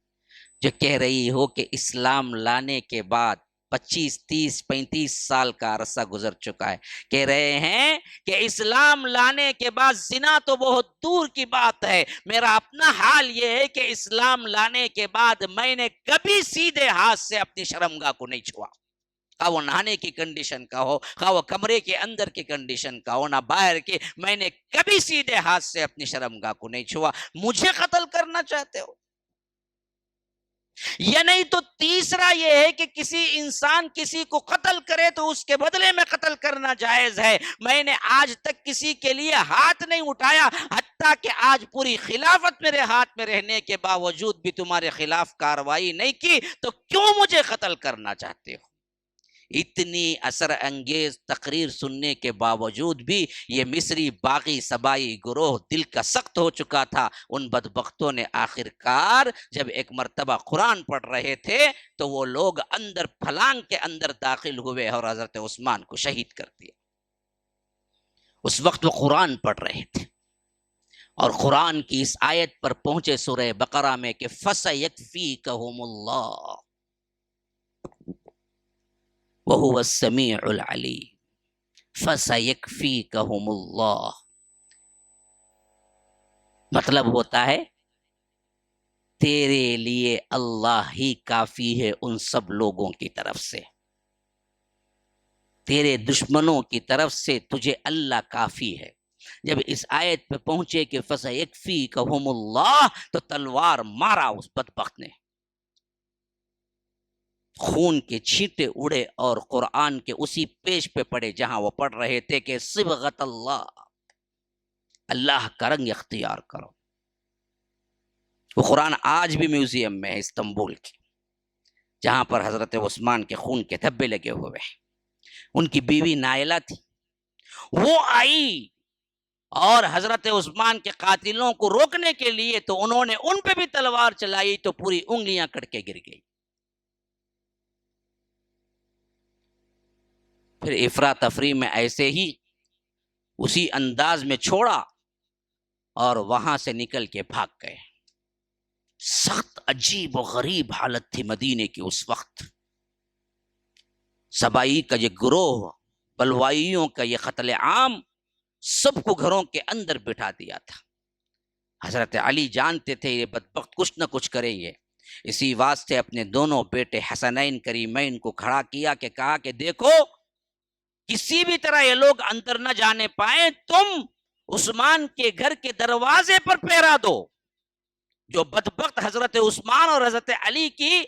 جو کہہ رہی ہو کہ اسلام لانے کے بعد 25 30 35 سال کا عرصہ گزر چکا ہے، کہہ رہے ہیں کہ اسلام لانے کے بعد زنا تو بہت دور کی بات ہے، میرا اپنا حال یہ ہے کہ اسلام لانے کے بعد میں نے کبھی سیدھے ہاتھ سے اپنی شرمگاہ کو نہیں چھوا، خواہ وہ نہانے کی کنڈیشن کا ہو، خواہ وہ کمرے کے اندر کی کنڈیشن کا ہو، نہ باہر کے، میں نے کبھی سیدھے ہاتھ سے اپنی شرمگاہ کو نہیں چھوا، مجھے قتل کرنا چاہتے ہو؟ یا نہیں تو تیسرا یہ ہے کہ کسی انسان کسی کو قتل کرے تو اس کے بدلے میں قتل کرنا جائز ہے، میں نے آج تک کسی کے لیے ہاتھ نہیں اٹھایا، حتیٰ کہ آج پوری خلافت میرے ہاتھ میں رہنے کے باوجود بھی تمہارے خلاف کارروائی نہیں کی، تو کیوں مجھے قتل کرنا چاہتے ہو؟ اتنی اثر انگیز تقریر سننے کے باوجود بھی یہ مصری باغی سبائی گروہ دل کا سخت ہو چکا تھا، ان بدبختوں نے آخر کار جب ایک مرتبہ قرآن پڑھ رہے تھے تو وہ لوگ اندر پھلانگ کے اندر داخل ہوئے اور حضرت عثمان کو شہید کر دیا۔ اس وقت وہ قرآن پڑھ رہے تھے اور قرآن کی اس آیت پر پہنچے سورہ بقرہ میں کہ فَسَيَكْفِيكَهُمُ اللَّهُ وَهُوَ السَّمِيعُ الْعَلِيمُ، فَسَيَكْفِيكَهُمُ اللَّهُ، مطلب ہوتا ہے تیرے لیے اللہ ہی کافی ہے ان سب لوگوں کی طرف سے، تیرے دشمنوں کی طرف سے تجھے اللہ کافی ہے۔ جب اس آیت پہ پہنچے کہ فَسَيَكْفِيكَهُمُ اللَّهُ تو تلوار مارا اس بدبخت نے، خون کے چھینٹے اڑے اور قرآن کے اسی پیج پہ پڑے جہاں وہ پڑھ رہے تھے کہ صبغت اللہ، اللہ کا رنگ اختیار کرو۔ وہ قرآن آج بھی میوزیم میں ہے استنبول کی، جہاں پر حضرت عثمان کے خون کے دھبے لگے ہوئے ہیں۔ ان کی بیوی نائلہ تھی، وہ آئی اور حضرت عثمان کے قاتلوں کو روکنے کے لیے تو انہوں نے ان پہ بھی تلوار چلائی تو پوری انگلیاں کٹ کے گر گئی۔ پھر افراتفری میں ایسے ہی اسی انداز میں چھوڑا اور وہاں سے نکل کے بھاگ گئے۔ سخت عجیب و غریب حالت تھی مدینے کی اس وقت، سبائی کا یہ گروہ، بلوائیوں کا یہ قتل عام سب کو گھروں کے اندر بٹھا دیا تھا۔ حضرت علی جانتے تھے یہ بدبخت کچھ نہ کچھ کریں گے، اسی واسطے اپنے دونوں بیٹے حسنین کریمین کو کھڑا کیا کہ کہا کہ دیکھو کسی بھی طرح یہ لوگ اندر نہ جانے پائیں، تم عثمان کے گھر کے دروازے پر پہرا دو۔ جو بدبخت حضرت عثمان اور حضرت علی کی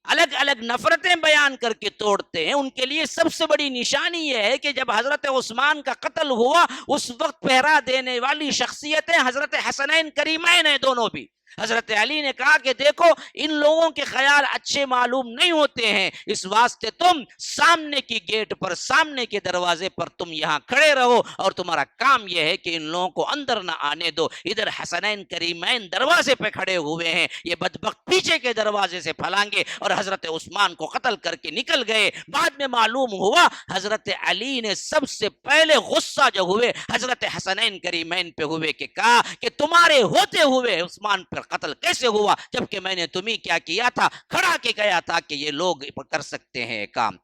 الگ الگ نفرتیں بیان کر کے توڑتے ہیں، ان کے لیے سب سے بڑی نشانی یہ ہے کہ جب حضرت عثمان کا قتل ہوا اس وقت پہرا دینے والی شخصیتیں حضرت حسنین کریمین ہیں دونوں بھی۔ حضرت علی نے کہا کہ دیکھو ان لوگوں کے خیال اچھے معلوم نہیں ہوتے ہیں، اس واسطے تم سامنے کی گیٹ پر، سامنے کے دروازے پر تم یہاں کھڑے رہو اور تمہارا کام یہ ہے کہ ان لوگوں کو اندر نہ آنے دو۔ ادھر حسنین کریمین دروازے پہ کھڑے ہوئے ہیں، یہ بدبخت پیچھے کے دروازے سے پھلانگے اور حضرت عثمان کو قتل کر کے نکل گئے۔ بعد میں معلوم ہوا حضرت علی نے سب سے پہلے غصہ جو ہوئے حضرت حسنین کریمین پہ ہوئے کہ کہا کہ تمہارے ہوتے ہوئے عثمان پر قتل کیسے ہوا، جبکہ میں نے تمہیں کیا کیا تھا، کھڑا کے گیا تھا کہ یہ لوگ کر سکتے ہیں کام۔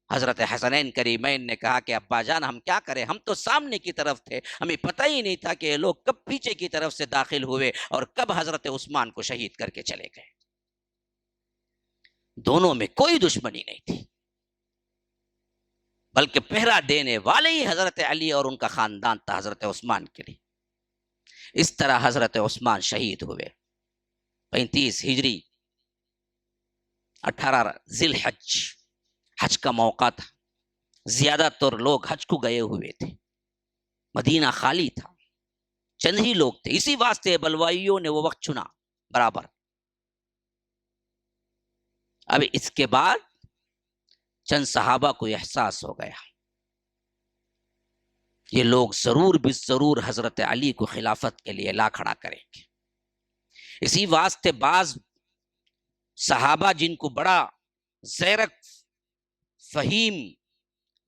حضرت حسنین کریمین نے کہا کہ ابا جان ہم کیا کریں، ہم تو سامنے کی طرف تھے، ہمیں پتہ ہی نہیں تھا کہ یہ لوگ کب پیچھے کی طرف سے داخل ہوئے اور کب حضرت عثمان کو شہید کر کے چلے گئے۔ دونوں میں کوئی دشمنی نہیں تھی، بلکہ پہرا دینے والے ہی حضرت علی اور ان کا خاندان تھا حضرت عثمان کے لیے۔ اس طرح حضرت عثمان شہید ہوئے 35 ہجری 18 ذی الحج، حج کا موقع تھا، زیادہ تر لوگ حج کو گئے ہوئے تھے، مدینہ خالی تھا، چند ہی لوگ تھے، اسی واسطے بلوائیوں نے وہ وقت چنا برابر۔ اب اس کے بعد چند صحابہ کو احساس ہو گیا یہ لوگ ضرور ضرور حضرت علی کو خلافت کے لیے لا کھڑا کریں گے۔ اسی واسطے بعض صحابہ جن کو بڑا زیرک فہیم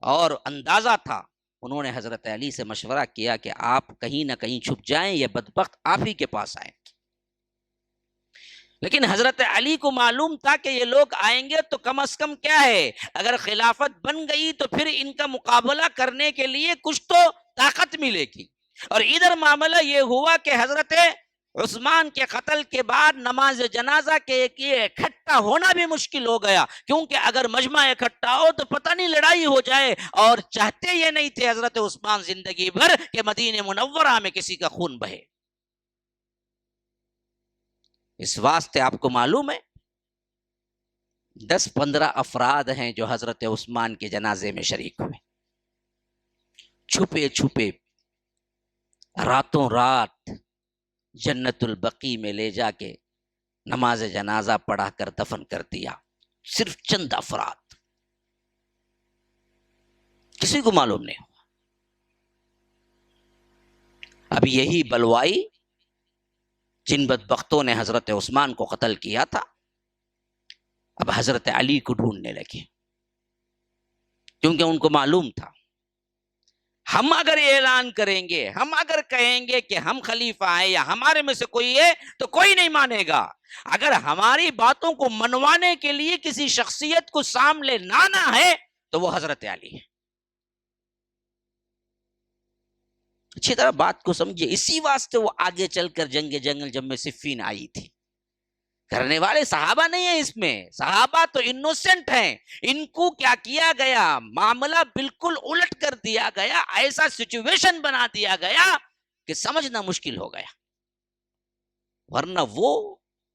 اور اندازہ تھا، انہوں نے حضرت علی سے مشورہ کیا کہ آپ کہیں نہ کہیں چھپ جائیں، یہ بدبخت آپ ہی کے پاس آئیں گے۔ لیکن حضرت علی کو معلوم تھا کہ یہ لوگ آئیں گے تو کم از کم کیا ہے، اگر خلافت بن گئی تو پھر ان کا مقابلہ کرنے کے لیے کچھ تو طاقت ملے گی۔ اور ادھر معاملہ یہ ہوا کہ حضرت عثمان کے قتل کے بعد نماز جنازہ کے اکٹھا ہونا بھی مشکل ہو گیا، کیونکہ اگر مجمع اکٹھا ہو تو پتہ نہیں لڑائی ہو جائے، اور چاہتے یہ نہیں تھے حضرت عثمان زندگی بھر کہ مدینہ منورہ میں کسی کا خون بہے۔ اس واسطے آپ کو معلوم ہے 10-15 افراد ہیں جو حضرت عثمان کے جنازے میں شریک ہوئے، چھپے چھپے راتوں رات جنت البقیع میں لے جا کے نماز جنازہ پڑھا کر دفن کر دیا۔ صرف چند افراد، کسی کو معلوم نہیں ہوا۔ اب یہی بلوائی جن بدبختوں نے حضرت عثمان کو قتل کیا تھا اب حضرت علی کو ڈھونڈنے لگے، کیونکہ ان کو معلوم تھا ہم اگر اعلان کریں گے، ہم اگر کہیں گے کہ ہم خلیفہ ہیں یا ہمارے میں سے کوئی ہے تو کوئی نہیں مانے گا۔ اگر ہماری باتوں کو منوانے کے لیے کسی شخصیت کو سامنے لانا ہے تو وہ حضرت علی ہے۔ اچھی طرح بات کو سمجھے، اسی واسطے وہ آگے چل کر جنگ میں صفین آئی تھی۔ کرنے والے صحابہ نہیں ہیں، اس میں صحابہ تو انوسنٹ ہیں، ان کو کیا کیا گیا، معاملہ بالکل الٹ کر دیا گیا، ایسا سچویشن بنا دیا گیا کہ سمجھنا مشکل ہو گیا۔ ورنہ وہ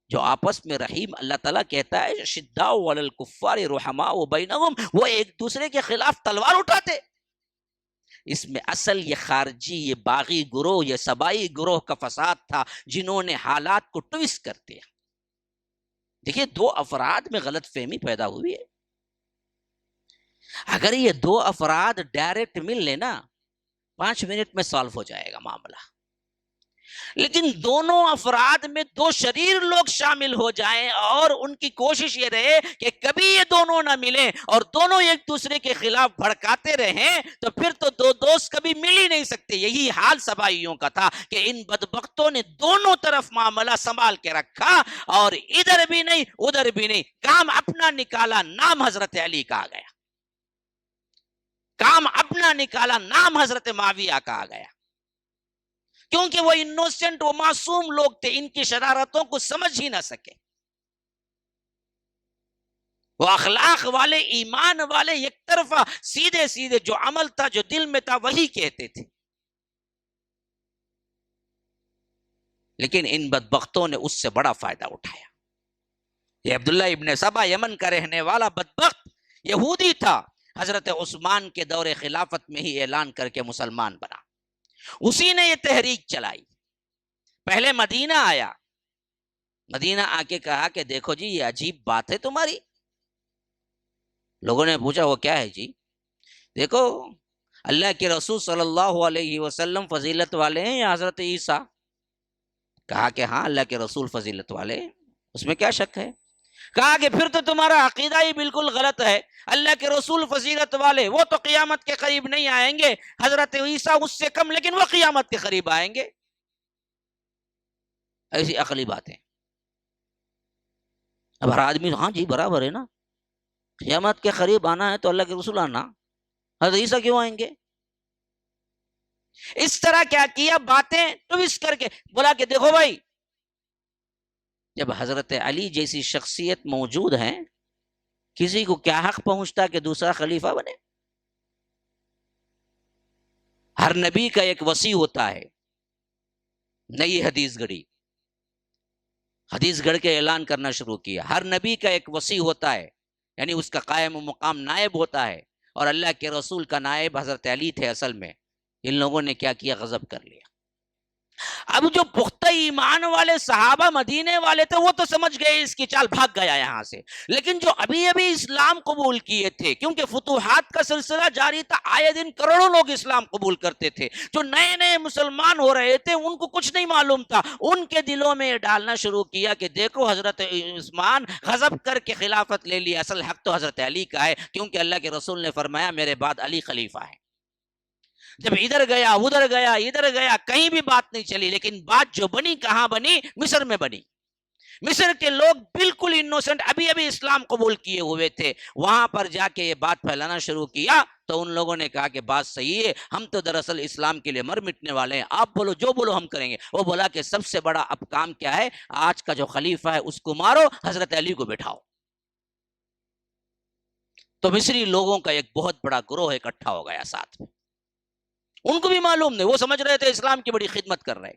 جو آپس میں رحیم، اللہ تعالیٰ کہتا ہے شداء علی الکفار رحماء بینہم، وہ ایک دوسرے کے خلاف تلوار اٹھاتے۔ اس میں اصل یہ خارجی، یہ باغی گروہ، یہ سبائی گروہ کا فساد تھا، جنہوں نے حالات کو ٹویسٹ کر دیا۔ دیکھیے 2 افراد میں غلط فہمی پیدا ہوئی ہے، اگر یہ 2 افراد ڈائریکٹ مل لینا 5 منٹ میں سالو ہو جائے گا معاملہ، لیکن دونوں افراد میں 2 شریر لوگ شامل ہو جائیں اور ان کی کوشش یہ رہے کہ کبھی یہ دونوں نہ ملیں اور دونوں ایک دوسرے کے خلاف بھڑکاتے رہیں تو پھر تو 2 دوست کبھی مل ہی نہیں سکتے۔ یہی حال سبائیوں کا تھا کہ ان بدبختوں نے دونوں طرف معاملہ سنبھال کے رکھا، اور ادھر بھی نہیں ادھر بھی نہیں، کام اپنا نکالا، نام حضرت علی کا آ گیا، کام اپنا نکالا، نام حضرت معاویہ کا آ گیا، کیونکہ وہ انوسنٹ، وہ معصوم لوگ تھے، ان کی شرارتوں کو سمجھ ہی نہ سکے۔ وہ اخلاق والے، ایمان والے، یک طرفہ سیدھے سیدھے جو عمل تھا، جو دل میں تھا، وہی کہتے تھے۔ لیکن ان بدبختوں نے اس سے بڑا فائدہ اٹھایا۔ یہ عبداللہ ابن سبا یمن کا رہنے والا بدبخت یہودی تھا، حضرت عثمان کے دور خلافت میں ہی اعلان کر کے مسلمان بنا، اسی نے یہ تحریک چلائی۔ پہلے مدینہ آیا، مدینہ آ کے کہا کہ دیکھو جی یہ عجیب بات ہے تمہاری۔ لوگوں نے پوچھا وہ کیا ہے جی؟ دیکھو اللہ کے رسول صلی اللہ علیہ وسلم فضیلت والے ہیں یا حضرت عیسیٰ؟ کہا کہ ہاں اللہ کے رسول فضیلت والے ہیں، اس میں کیا شک ہے؟ کہا کہ پھر تو تمہارا عقیدہ ہی بالکل غلط ہے، اللہ کے رسول فضیلت والے، وہ تو قیامت کے قریب نہیں آئیں گے، حضرت عیسیٰ اس سے کم لیکن وہ قیامت کے قریب آئیں گے۔ ایسی عقلی باتیں۔ اب ہر آدمی ہاں جی برابر ہے نا، قیامت کے قریب آنا ہے تو اللہ کے رسول آنا، حضرت عیسیٰ کیوں آئیں گے؟ اس طرح کیا کیا، باتیں ٹویسٹ کر کے بولا کہ دیکھو بھائی، جب حضرت علی جیسی شخصیت موجود ہیں، کسی کو کیا حق پہنچتا کہ دوسرا خلیفہ بنے؟ ہر نبی کا ایک وصی ہوتا ہے، نئی حدیث گھڑی، حدیث گھڑ کے اعلان کرنا شروع کیا۔ ہر نبی کا ایک وصی ہوتا ہے، یعنی اس کا قائم و مقام نائب ہوتا ہے، اور اللہ کے رسول کا نائب حضرت علی تھے اصل میں. ان لوگوں نے کیا کیا؟ غضب کر لیا. اب جو پختہ ایمان والے صحابہ مدینے والے تھے وہ تو سمجھ گئے اس کی چال، بھاگ گیا یہاں سے. لیکن جو ابھی ابھی اسلام قبول کیے تھے، کیونکہ فتوحات کا سلسلہ جاری تھا، آئے دن کروڑوں لوگ اسلام قبول کرتے تھے، جو نئے نئے مسلمان ہو رہے تھے ان کو کچھ نہیں معلوم تھا. ان کے دلوں میں یہ ڈالنا شروع کیا کہ دیکھو حضرت عثمان غضب کر کے خلافت لے لی، اصل حق تو حضرت علی کا ہے، کیونکہ اللہ کے رسول نے فرمایا میرے بعد علی خلیفہ ہے. جب ادھر گیا ادھر گیا ادھر گیا کہیں بھی بات نہیں چلی. لیکن بات جو بنی کہاں بنی؟ مصر میں بنی. مصر کے لوگ بالکل انوسنٹ، ابھی ابھی اسلام قبول کیے ہوئے تھے، وہاں پر جا کے یہ بات پھیلانا شروع کیا. تو ان لوگوں نے کہا کہ بات صحیح ہے، ہم تو دراصل اسلام کے لیے مر مٹنے والے ہیں، آپ بولو جو بولو ہم کریں گے. وہ بولا کہ سب سے بڑا اب کام کیا ہے؟ آج کا جو خلیفہ ہے اس کو مارو، حضرت علی کو بٹھاؤ. تو مصری لوگوں کا ایک بہت بڑا گروہ اکٹھا ہو گیا ساتھ میں. ان کو بھی معلوم نہیں، وہ سمجھ رہے تھے اسلام کی بڑی خدمت کر رہے.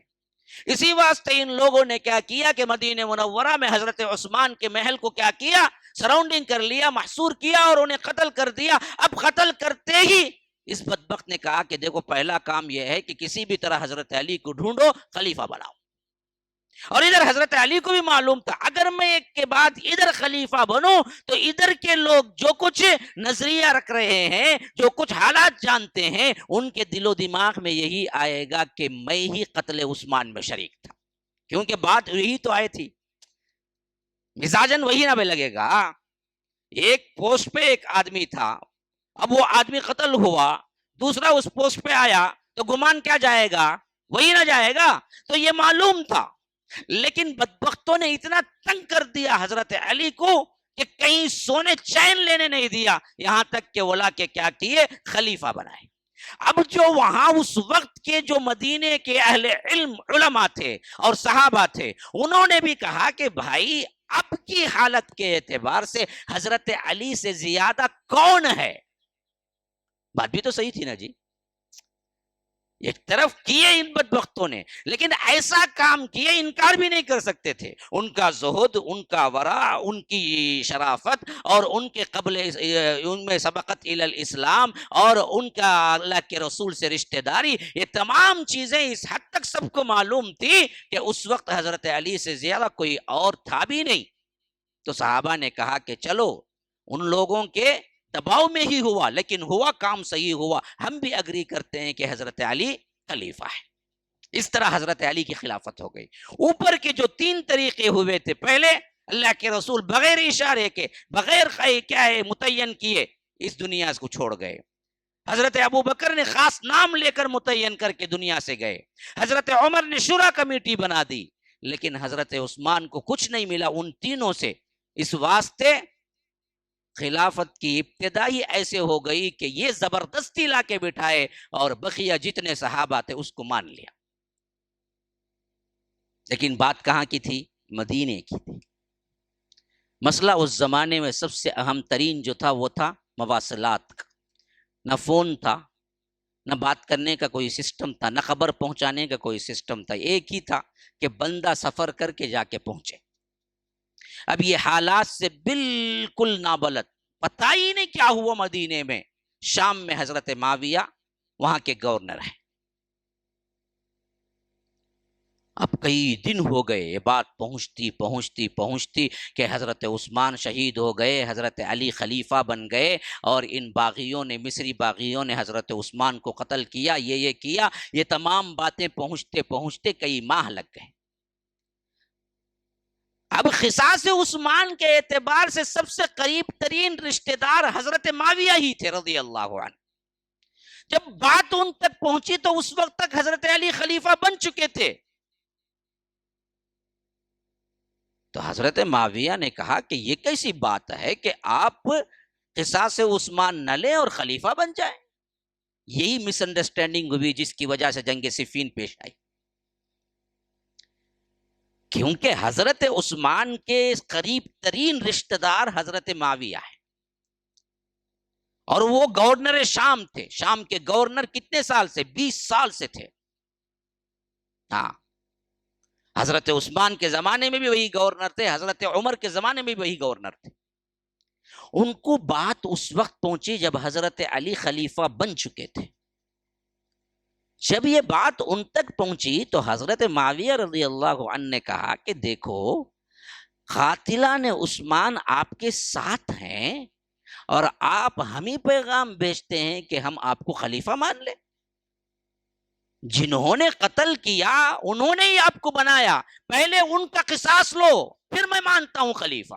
اسی واسطے ان لوگوں نے کیا کیا کہ مدینہ منورہ میں حضرت عثمان کے محل کو کیا کیا؟ سراؤنڈنگ کر لیا، محصور کیا اور انہیں قتل کر دیا. اب قتل کرتے ہی اس بدبخت نے کہا کہ دیکھو پہلا کام یہ ہے کہ کسی بھی طرح حضرت علی کو ڈھونڈو، خلیفہ بناؤ. اور ادھر حضرت علی کو بھی معلوم تھا اگر میں ایک کے بعد ادھر خلیفہ بنوں تو ادھر کے لوگ جو کچھ نظریہ رکھ رہے ہیں، جو کچھ حالات جانتے ہیں، ان کے دل و دماغ میں یہی آئے گا کہ میں ہی قتل عثمان میں شریک تھا. کیونکہ بات یہی تو آئی تھی، مزاجن وہی نہ لگے گا. ایک پوسٹ پہ ایک آدمی تھا، اب وہ آدمی قتل ہوا، دوسرا اس پوسٹ پہ آیا تو گمان کیا جائے گا؟ وہی نہ جائے گا. تو یہ معلوم تھا، لیکن بدبختوں نے اتنا تنگ کر دیا حضرت علی کو کہ کہیں سونے چین لینے نہیں دیا، یہاں تک کہ ولا کے کیا کیے؟ خلیفہ بنائے. اب جو وہاں اس وقت کے جو مدینے کے اہل علم علماء تھے اور صحابہ تھے، انہوں نے بھی کہا کہ بھائی اب کی حالت کے اعتبار سے حضرت علی سے زیادہ کون ہے؟ بات بھی تو صحیح تھی نا جی. ایک طرف کیے ان بدبختوں نے، لیکن ایسا کام کیے انکار بھی نہیں کر سکتے تھے. ان کا زہد، ان کا ورع، ان کی شرافت اور ان کے قبل ان میں سبقت الی الاسلام اور ان کا اللہ کے رسول سے رشتہ داری، یہ تمام چیزیں اس حد تک سب کو معلوم تھی کہ اس وقت حضرت علی سے زیادہ کوئی اور تھا بھی نہیں. تو صحابہ نے کہا کہ چلو ان لوگوں کے دباؤ میں ہی ہوا، لیکن ہوا کام صحیح ہوا، ہم بھی اگری کرتے ہیں کہ حضرت علی خلیفہ ہے. اس طرح حضرت علی کی خلافت ہو گئی. اوپر کے جو 3 طریقے ہوئے تھے، پہلے اللہ کے رسول بغیر اشارے کے، بغیر کیا ہے متعین کیے اس دنیا کو چھوڑ گئے. حضرت ابو بکر نے خاص نام لے کر متعین کر کے دنیا سے گئے. حضرت عمر نے شورا کمیٹی بنا دی. لیکن حضرت عثمان کو کچھ نہیں ملا ان تینوں سے. اس واسطے خلافت کی ابتدا ہی ایسے ہو گئی کہ یہ زبردستی لا کے بٹھائے اور بقیہ جتنے صحابہ تھے اس کو مان لیا. لیکن بات کہاں کی تھی؟ مدینے کی تھی. مسئلہ اس زمانے میں سب سے اہم ترین جو تھا وہ تھا مواصلات کا. نہ فون تھا، نہ بات کرنے کا کوئی سسٹم تھا، نہ خبر پہنچانے کا کوئی سسٹم تھا. ایک ہی تھا کہ بندہ سفر کر کے جا کے پہنچے. اب یہ حالات سے بالکل نابلد، پتہ ہی نہیں کیا ہوا مدینے میں. شام میں حضرت معاویہ وہاں کے گورنر ہیں. اب کئی دن ہو گئے یہ بات پہنچتی کہ حضرت عثمان شہید ہو گئے، حضرت علی خلیفہ بن گئے، اور ان باغیوں نے، مصری باغیوں نے حضرت عثمان کو قتل کیا، یہ کیا. یہ تمام باتیں پہنچتے کئی ماہ لگ گئے. اب قصاص عثمان کے اعتبار سے سب سے قریب ترین رشتہ دار حضرت معاویہ ہی تھے رضی اللہ عنہ. جب بات ان تک پہنچی تو اس وقت تک حضرت علی خلیفہ بن چکے تھے. تو حضرت معاویہ نے کہا کہ یہ کیسی بات ہے کہ آپ قصاص عثمان نہ لیں اور خلیفہ بن جائیں. یہی مس انڈرسٹینڈنگ ہوئی جس کی وجہ سے جنگ صفین پیش آئی. کیونکہ حضرت عثمان کے قریب ترین رشتہ دار حضرت معاویہ ہے، اور وہ گورنر شام تھے. شام کے گورنر کتنے سال سے؟ 20 سال سے تھے. ہاں، حضرت عثمان کے زمانے میں بھی وہی گورنر تھے، حضرت عمر کے زمانے میں بھی وہی گورنر تھے. ان کو بات اس وقت پہنچی جب حضرت علی خلیفہ بن چکے تھے. جب یہ بات ان تک پہنچی تو حضرت معاویہ رضی اللہ عنہ نے کہا کہ دیکھو قاتلان عثمان آپ کے ساتھ ہیں اور آپ ہم ہی پیغام بھیجتے ہیں کہ ہم آپ کو خلیفہ مان لیں. جنہوں نے قتل کیا انہوں نے ہی آپ کو بنایا، پہلے ان کا قصاص لو پھر میں مانتا ہوں خلیفہ.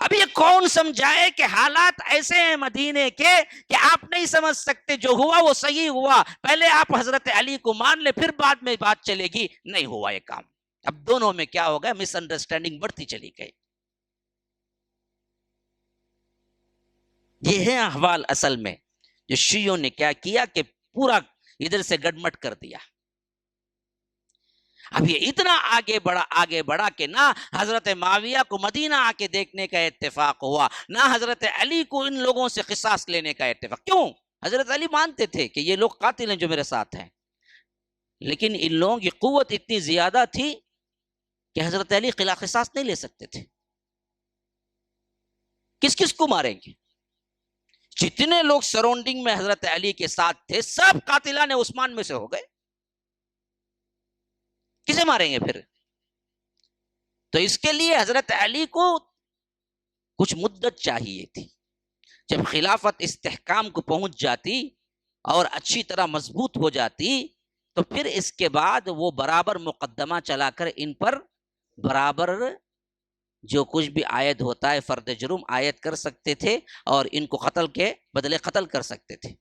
اب یہ کون سمجھائے کہ حالات ایسے ہیں مدینے کے کہ آپ نہیں سمجھ سکتے، جو ہوا وہ صحیح ہوا، پہلے آپ حضرت علی کو مان لے پھر بعد میں بات چلے گی. نہیں ہوا یہ کام. اب دونوں میں کیا ہو گیا، مس انڈرسٹینڈنگ بڑھتی چلی گئی. یہ ہے احوال اصل میں. جو شیعوں نے کیا کیا کہ پورا ادھر سے گڑمٹ کر دیا. اب یہ اتنا آگے بڑھا کہ نہ حضرت معاویہ کو مدینہ آ کے دیکھنے کا اتفاق ہوا، نہ حضرت علی کو ان لوگوں سے قصاص لینے کا اتفاق. کیوں؟ حضرت علی مانتے تھے کہ یہ لوگ قاتل ہیں جو میرے ساتھ ہیں، لیکن ان لوگوں کی قوت اتنی زیادہ تھی کہ حضرت علی قصاص نہیں لے سکتے تھے. کس کو ماریں گے؟ جتنے لوگ سراؤنڈنگ میں حضرت علی کے ساتھ تھے سب قاتلان عثمان میں سے ہو گئے. کسے ماریں گے پھر؟ تو اس کے لیے حضرت علی کو کچھ مدت چاہیے تھی. جب خلافت استحکام کو پہنچ جاتی اور اچھی طرح مضبوط ہو جاتی تو پھر اس کے بعد وہ برابر مقدمہ چلا کر ان پر برابر جو کچھ بھی عائد ہوتا ہے فرد جرم عائد کر سکتے تھے اور ان کو قتل کے بدلے قتل کر سکتے تھے.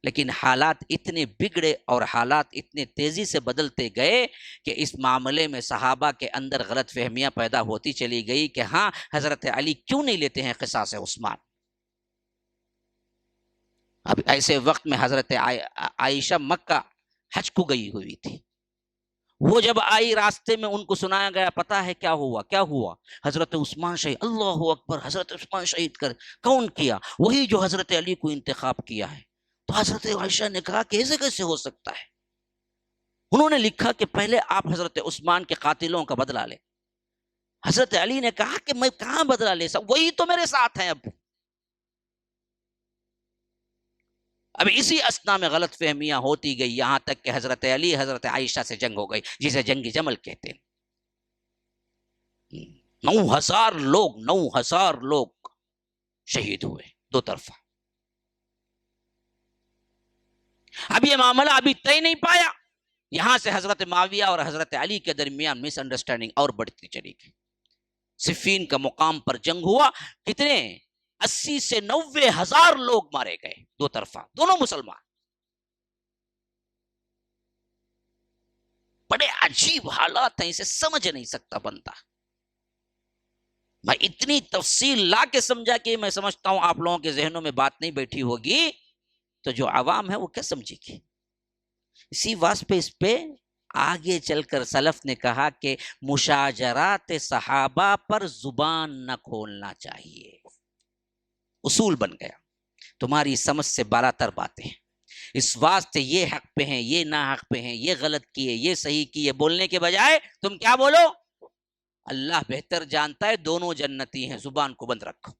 لیکن حالات اتنے بگڑے اور حالات اتنے تیزی سے بدلتے گئے کہ اس معاملے میں صحابہ کے اندر غلط فہمیاں پیدا ہوتی چلی گئی کہ ہاں حضرت علی کیوں نہیں لیتے ہیں قصاص عثمان. اب ایسے وقت میں حضرت عائشہ مکہ حج کو گئی ہوئی تھی. وہ جب آئی راستے میں ان کو سنایا گیا پتا ہے کیا ہوا؟ حضرت عثمان شہید. اللہ اکبر، حضرت عثمان شہید کر کون کیا؟ وہی جو حضرت علی کو انتخاب کیا ہے. تو حضرت عائشہ نے کہا کہ ایسے کیسے ہو سکتا ہے؟ انہوں نے لکھا کہ پہلے آپ حضرت عثمان کے قاتلوں کا بدلہ لیں. حضرت علی نے کہا کہ میں کہاں بدلہ لے سکتا، وہی تو میرے ساتھ ہیں. اب اسی اسنا میں غلط فہمیاں ہوتی گئی یہاں تک کہ حضرت علی حضرت عائشہ سے جنگ ہو گئی، جسے جنگ جمل کہتے ہیں. 9,000 لوگ شہید ہوئے دو طرفہ. اب یہ معاملہ ابھی طے نہیں پایا. یہاں سے حضرت معاویہ اور حضرت علی کے درمیان مس انڈرسٹینڈنگ اور بڑھتی چلی گئی. صفین کا مقام پر جنگ ہوا. کتنے؟ 80 سے 90 ہزار لوگ مارے گئے دو طرفہ، دونوں مسلمان. بڑے عجیب حالات ہیں، اسے سمجھ نہیں سکتا بندہ. میں اتنی تفصیل لا کے سمجھا کہ میں سمجھتا ہوں آپ لوگوں کے ذہنوں میں بات نہیں بیٹھی ہوگی تو جو عوام ہے وہ کیا سمجھے گی. اسی واسطے اس پہ آگے چل کر سلف نے کہا کہ مشاجرات صحابہ پر زبان نہ کھولنا چاہیے. اصول بن گیا، تمہاری سمجھ سے بالا تر باتیں. اس واسطے یہ حق پہ ہیں، یہ نہ حق پہ ہیں، یہ غلط کیے، یہ صحیح کیے بولنے کے بجائے تم کیا بولو؟ اللہ بہتر جانتا ہے، دونوں جنتی ہیں، زبان کو بند رکھو.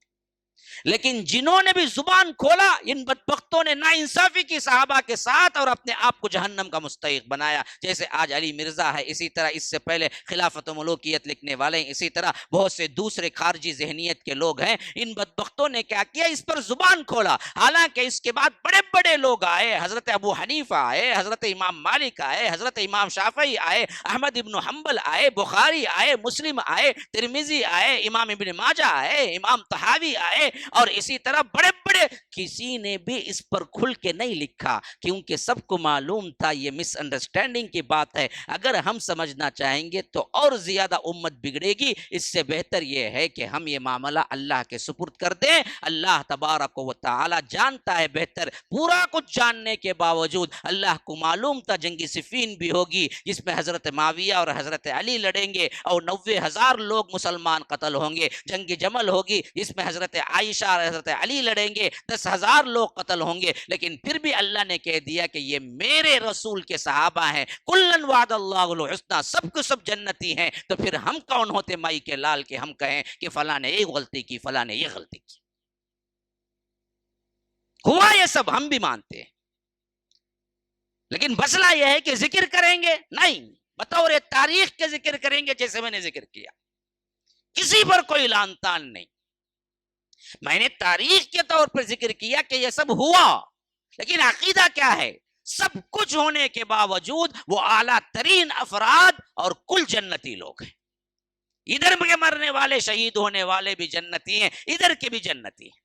لیکن جنہوں نے بھی زبان کھولا ان بدبختوں نے ناانصافی کی صحابہ کے ساتھ اور اپنے آپ کو جہنم کا مستحق بنایا. جیسے آج علی مرزا ہے، اسی طرح اس سے پہلے خلافت و ملوکیت لکھنے والے ہیں، اسی طرح بہت سے دوسرے خارجی ذہنیت کے لوگ ہیں. ان بدبختوں نے کیا کیا؟ اس پر زبان کھولا. حالانکہ اس کے بعد بڑے بڑے لوگ آئے، حضرت ابو حنیفہ آئے، حضرت امام مالک آئے، حضرت امام شافعی آئے، احمد ابن حنبل آئے، بخاری آئے، مسلم آئے، ترمذی آئے، امام ابن ماجہ آئے، امام طحاوی آئے، اور اسی طرح بڑے بڑے. کسی نے بھی اس پر کھل کے نہیں لکھا کیونکہ سب کو معلوم تھا یہ مس انڈرسٹینڈنگ کی بات ہے. اگر ہم سمجھنا چاہیں گے تو اور زیادہ امت بگڑے گی. اس سے بہتر یہ ہے کہ ہم یہ معاملہ اللہ کے سپرد کر دیں. اللہ تبارک و تعالی جانتا ہے بہتر. پورا کچھ جاننے کے باوجود اللہ کو معلوم تھا جنگ صفین بھی ہوگی جس میں حضرت معاویہ اور حضرت علی لڑیں گے اور 90,000 لوگ مسلمان قتل ہوں گے. جنگ جمل ہوگی جس میں حضرت عائشہ اور حضرت علی لڑیں گے، 10,000 لوگ قتل ہوں گے، لیکن پھر بھی اللہ نے کہہ دیا کہ یہ میرے رسول کے صحابہ ہیں، کلن وعد اللہ الحسنی، سب کو سب جنتی ہیں، تو پھر ہم کون ہوتے مائی کے لال کہ ہم کہیں کہ فلاں نے یہ غلطی کی، فلاں نے یہ غلطی کی؟ ہوا یہ سب ہم بھی مانتے ہیں، لیکن مسئلہ یہ ہے کہ ذکر کریں گے نہیں، بطور تاریخ کے ذکر کریں گے، جیسے میں نے ذکر کیا، کسی پر کوئی لان تان نہیں، میں نے تاریخ کے طور پر ذکر کیا کہ یہ سب ہوا، لیکن عقیدہ کیا ہے؟ سب کچھ ہونے کے باوجود وہ اعلیٰ ترین افراد اور کل جنتی لوگ ہیں، ادھر کے مرنے والے شہید ہونے والے بھی جنتی ہیں، ادھر کے بھی جنتی ہیں،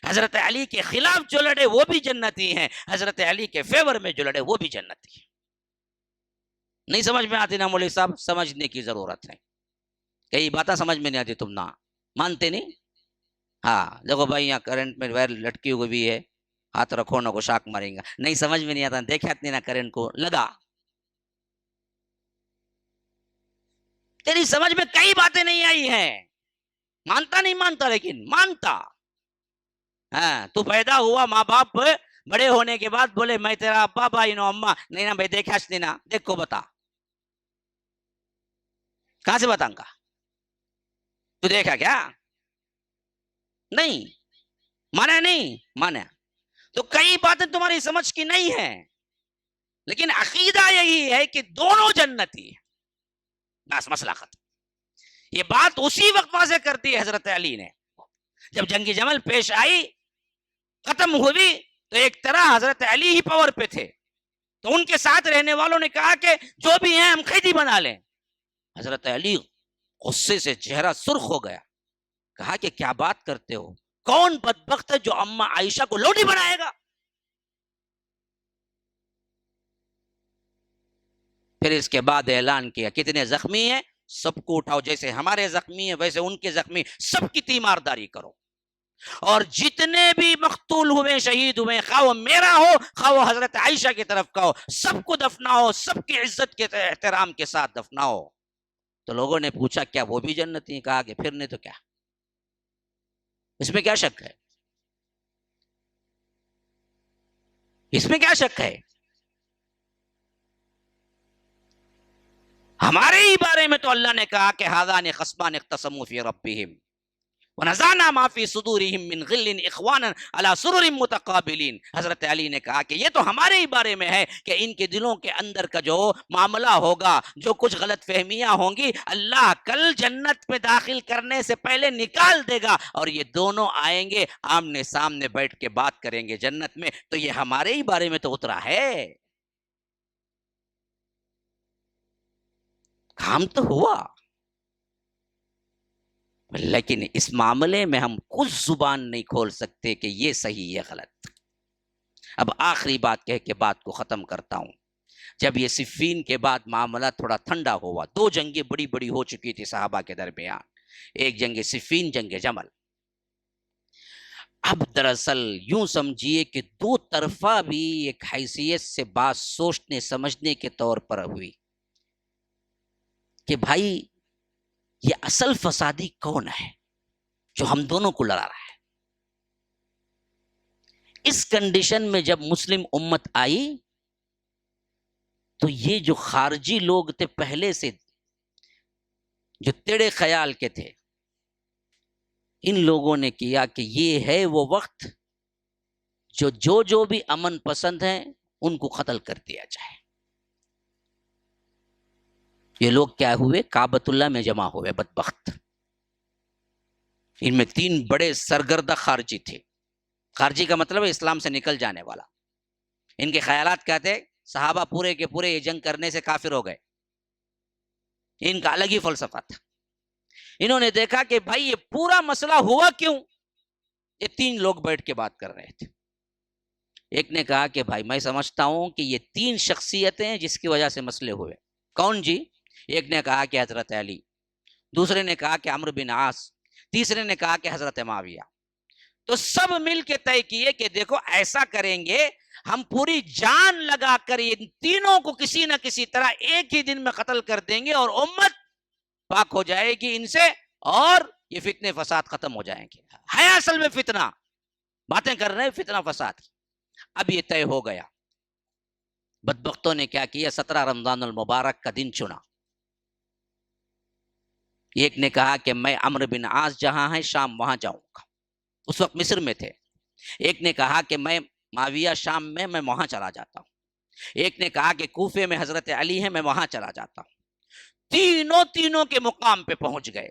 حضرت علی کے خلاف جو لڑے وہ بھی جنتی ہیں، حضرت علی کے فیور میں جو لڑے وہ بھی جنتی ہیں۔ نہیں سمجھ میں آتی نا مولوی صاحب؟ سمجھنے کی ضرورت ہے، کئی باتیں سمجھ میں نہیں آتی، تم نہ مانتے نہیں؟ ہاں دیکھو بھائی یہاں کرنٹ میں وائر لٹکی ہوئی بھی ہے، ہاتھ رکھو نہ کو شاک ماریں گا، نہیں سمجھ میں نہیں آتا، دیکھا اتنی نہ کرنٹ کو لگا، تیری سمجھ میں کئی باتیں نہیں آئی ہیں، مانتا نہیں مانتا لیکن مانتا، ہاں تو پیدا ہوا ماں باپ بڑے ہونے کے بعد بولے میں تیرا ابا بھائی نو اما، نہیں نا بھائی دیکھا نا، دیکھو بتا، کہاں سے بتاؤں گا؟ تو دیکھا کیا؟ نہیں مانا، نہیں مانا، تو کئی باتیں تمہاری سمجھ کی نہیں ہیں، لیکن عقیدہ یہی ہے کہ دونوں جنتی ہیں، بس مسئلہ ختم۔ یہ بات اسی وقت واضح کر دی حضرت علی نے، جب جنگ جمل پیش آئی ختم ہوئی تو ایک طرح حضرت علی ہی پاور پہ تھے، تو ان کے ساتھ رہنے والوں نے کہا کہ جو بھی ہیں ہم قیدی بنا لیں۔ حضرت علی غصے سے چہرہ سرخ ہو گیا، کہا کہ کیا بات کرتے ہو، کون بدبخت ہے جو اما عائشہ کو لوڈی بنائے گا؟ پھر اس کے بعد اعلان کیا کتنے زخمی ہیں سب کو اٹھاؤ، جیسے ہمارے زخمی ہیں ویسے ان کے زخمی، سب کی تیمارداری کرو، اور جتنے بھی مقتول ہوئے شہید ہوئے، خواہ وہ میرا ہو خواہ وہ حضرت عائشہ کی طرف کا ہو، سب کو دفناؤ، سب کی عزت کے احترام کے ساتھ دفناؤ۔ تو لوگوں نے پوچھا کیا وہ بھی جنتی ہیں؟ کہا کہ پھر نہیں تو کیا، اس میں کیا شک ہے؟ اس میں کیا شک ہے؟ ہمارے ہی بارے میں تو اللہ نے کہا کہ ھذان خصمان اختصموا فی ربہم ونزعنا ما فی صدورہم من غل اخوانا علی سرر متقابلین۔ حضرت علی نے کہا کہ یہ تو ہمارے ہی بارے میں ہے کہ ان کے دلوں کے اندر کا جو معاملہ ہوگا، جو کچھ غلط فہمیاں ہوں گی، اللہ کل جنت میں داخل کرنے سے پہلے نکال دے گا، اور یہ دونوں آئیں گے آمنے سامنے بیٹھ کے بات کریں گے جنت میں، تو یہ ہمارے ہی بارے میں تو اترا ہے، کام تو ہوا، لیکن اس معاملے میں ہم کچھ زبان نہیں کھول سکتے کہ یہ صحیح یہ غلط۔ اب آخری بات کہہ کے بات کو ختم کرتا ہوں۔ جب یہ صفین کے بعد معاملہ تھوڑا ٹھنڈا ہوا، دو جنگیں بڑی بڑی ہو چکی تھی صحابہ کے درمیان، ایک جنگ صفین، جنگ جمل۔ اب دراصل یوں سمجھیے کہ دو طرفہ بھی ایک حیثیت سے بات سوچنے سمجھنے کے طور پر ہوئی کہ بھائی یہ اصل فسادی کون ہے جو ہم دونوں کو لڑا رہا ہے۔ اس کنڈیشن میں جب مسلم امت آئی تو یہ جو خارجی لوگ تھے پہلے سے جو تیڑے خیال کے تھے، ان لوگوں نے کیا کہ یہ ہے وہ وقت جو بھی امن پسند ہیں ان کو قتل کر دیا جائے۔ یہ لوگ کیا ہوئے؟ کعبۃ اللہ میں جمع ہوئے بدبخت۔ ان میں 3 بڑے سرگردہ خارجی تھے۔ خارجی کا مطلب ہے اسلام سے نکل جانے والا۔ ان کے خیالات کیا تھے؟ صحابہ پورے کے پورے یہ جنگ کرنے سے کافر ہو گئے، ان کا الگ ہی فلسفہ تھا۔ انہوں نے دیکھا کہ بھائی یہ پورا مسئلہ ہوا کیوں؟ یہ 3 لوگ بیٹھ کے بات کر رہے تھے۔ ایک نے کہا کہ بھائی میں سمجھتا ہوں کہ یہ 3 شخصیتیں ہیں جس کی وجہ سے مسئلے ہوئے۔ کون جی؟ ایک نے کہا کہ حضرت علی، دوسرے نے کہا کہ عمرو بن عاص، تیسرے نے کہا کہ حضرت معاویہ۔ تو سب مل کے طے کیے کہ دیکھو ایسا کریں گے، ہم پوری جان لگا کر ان تینوں کو کسی نہ کسی طرح ایک ہی دن میں قتل کر دیں گے اور امت پاک ہو جائے گی ان سے، اور یہ فتنے فساد ختم ہو جائیں گے. ہے اصل میں فتنہ، باتیں کر رہے ہیں فتنہ فساد کی. اب یہ طے ہو گیا. بدبختوں نے کیا کیا، 17 رمضان المبارک کا دن چنا. ایک نے کہا کہ میں عمرو بن عاص جہاں ہے شام وہاں جاؤں گا، اس وقت مصر میں تھے. ایک نے کہا کہ میں معاویہ شام میں وہاں چلا جاتا ہوں. ایک نے کہا کہ کوفے میں حضرت علی ہے، میں وہاں چلا جاتا ہوں. تینوں کے مقام پہ پہنچ گئے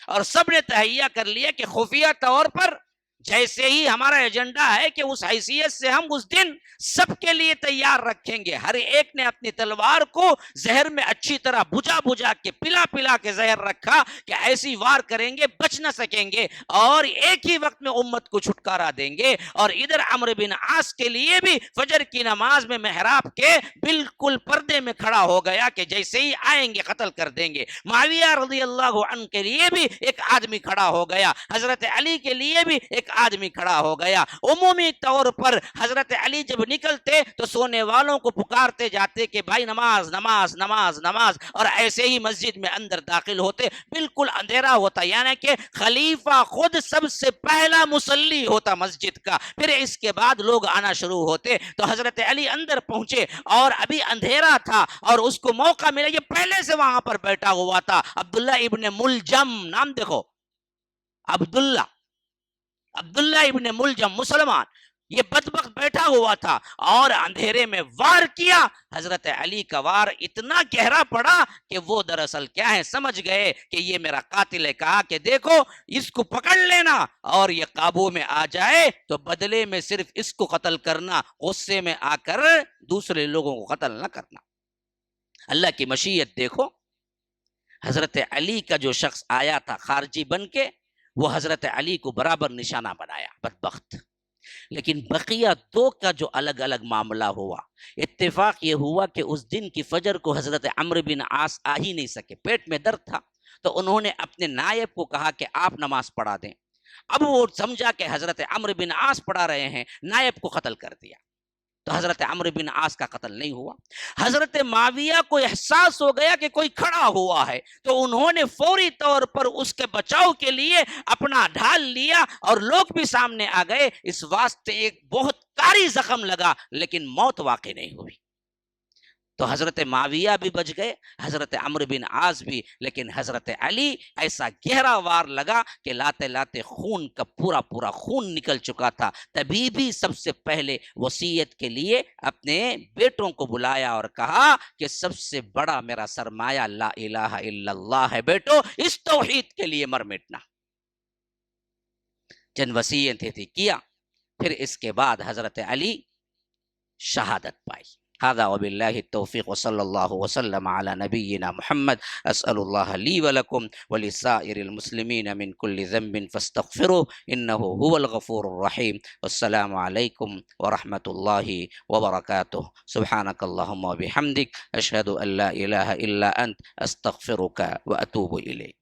اور سب نے تہیہ کر لیا کہ خفیہ طور پر جیسے ہی ہمارا ایجنڈا ہے کہ اس حیثیت سے ہم اس دن سب کے لیے تیار رکھیں گے. ہر ایک نے اپنی تلوار کو زہر میں اچھی طرح بجھا کے پلا کے زہر رکھا کہ ایسی وار کریں گے بچ نہ سکیں گے اور ایک ہی وقت میں امت کو چھٹکارا دیں گے. اور ادھر عمرو بن عاص کے لیے بھی فجر کی نماز میں محراب کے بالکل پردے میں کھڑا ہو گیا کہ جیسے ہی آئیں گے قتل کر دیں گے. معاویہ رضی اللہ عنہ کے لیے بھی ایک آدمی کھڑا ہو گیا، حضرت علی کے لیے بھی ایک آدمی کھڑا ہو گیا. عمومی طور پر حضرت علی جب نکلتے تو سونے والوں کو پکارتے جاتے کہ بھائی نماز نماز نماز نماز، اور ایسے ہی مسجد میں اندر داخل ہوتے بالکل اندھیرا ہوتا، یعنی کہ خلیفہ خود سب سے پہلا مصلی ہوتا مسجد کا. پھر اس کے بعد لوگ آنا شروع ہوتے تو حضرت علی اندر پہنچے اور ابھی اندھیرا تھا اور اس کو موقع ملا. یہ پہلے سے وہاں پر بیٹھا ہوا تھا عبداللہ ابن ملجم، نام دیکھو، عبداللہ ابن ملجم مسلمان، یہ بدبخت بیٹھا ہوا تھا اور اندھیرے میں وار کیا. حضرت علی کا وار اتنا گہرا پڑا کہ وہ دراصل کیا ہے سمجھ گئے کہ یہ میرا قاتل ہے. کہا کہ دیکھو اس کو پکڑ لینا اور یہ قابو میں آ جائے تو بدلے میں صرف اس کو قتل کرنا، غصے میں آ کر دوسرے لوگوں کو قتل نہ کرنا. اللہ کی مشیت دیکھو، حضرت علی کا جو شخص آیا تھا خارجی بن کے، وہ حضرت علی کو برابر نشانہ بنایا بدبخت. لیکن بقیہ دو کا جو الگ الگ معاملہ ہوا، اتفاق یہ ہوا کہ اس دن کی فجر کو حضرت عمرو بن عاص آ ہی نہیں سکے، پیٹ میں درد تھا. تو انہوں نے اپنے نائب کو کہا کہ آپ نماز پڑھا دیں. اب وہ سمجھا کہ حضرت عمرو بن عاص پڑھا رہے ہیں، نائب کو قتل کر دیا. تو حضرت عمرو بن عاص کا قتل نہیں ہوا. حضرت معاویہ کو احساس ہو گیا کہ کوئی کھڑا ہوا ہے تو انہوں نے فوری طور پر اس کے بچاؤ کے لیے اپنا ڈھال لیا اور لوگ بھی سامنے آ گئے. اس واسطے ایک بہت کاری زخم لگا لیکن موت واقع نہیں ہوئی. تو حضرت معاویہ بھی بچ گئے، حضرت عمرو بن عاص بھی. لیکن حضرت علی ایسا گہرا وار لگا کہ لاتے لاتے خون کا پورا خون نکل چکا تھا. تبھی بھی سب سے پہلے وصیت کے لیے اپنے بیٹوں کو بلایا اور کہا کہ سب سے بڑا میرا سرمایہ لا الہ الا اللہ ہے، بیٹو اس توحید کے لیے مر مٹنا. چند وصیتیں تھی کیا. پھر اس کے بعد حضرت علی شہادت پائی. هذا وبالله التوفيق وصلى الله وسلم على نبينا محمد. أسأل الله لي ولكم ولسائر المسلمين من كل ذنب فاستغفروه إنه هو الغفور الرحيم. والسلام عليكم ورحمة الله وبركاته. سبحانك اللهم وبحمدك أشهد أن لا إله إلا أنت أستغفرك وأتوب إليك.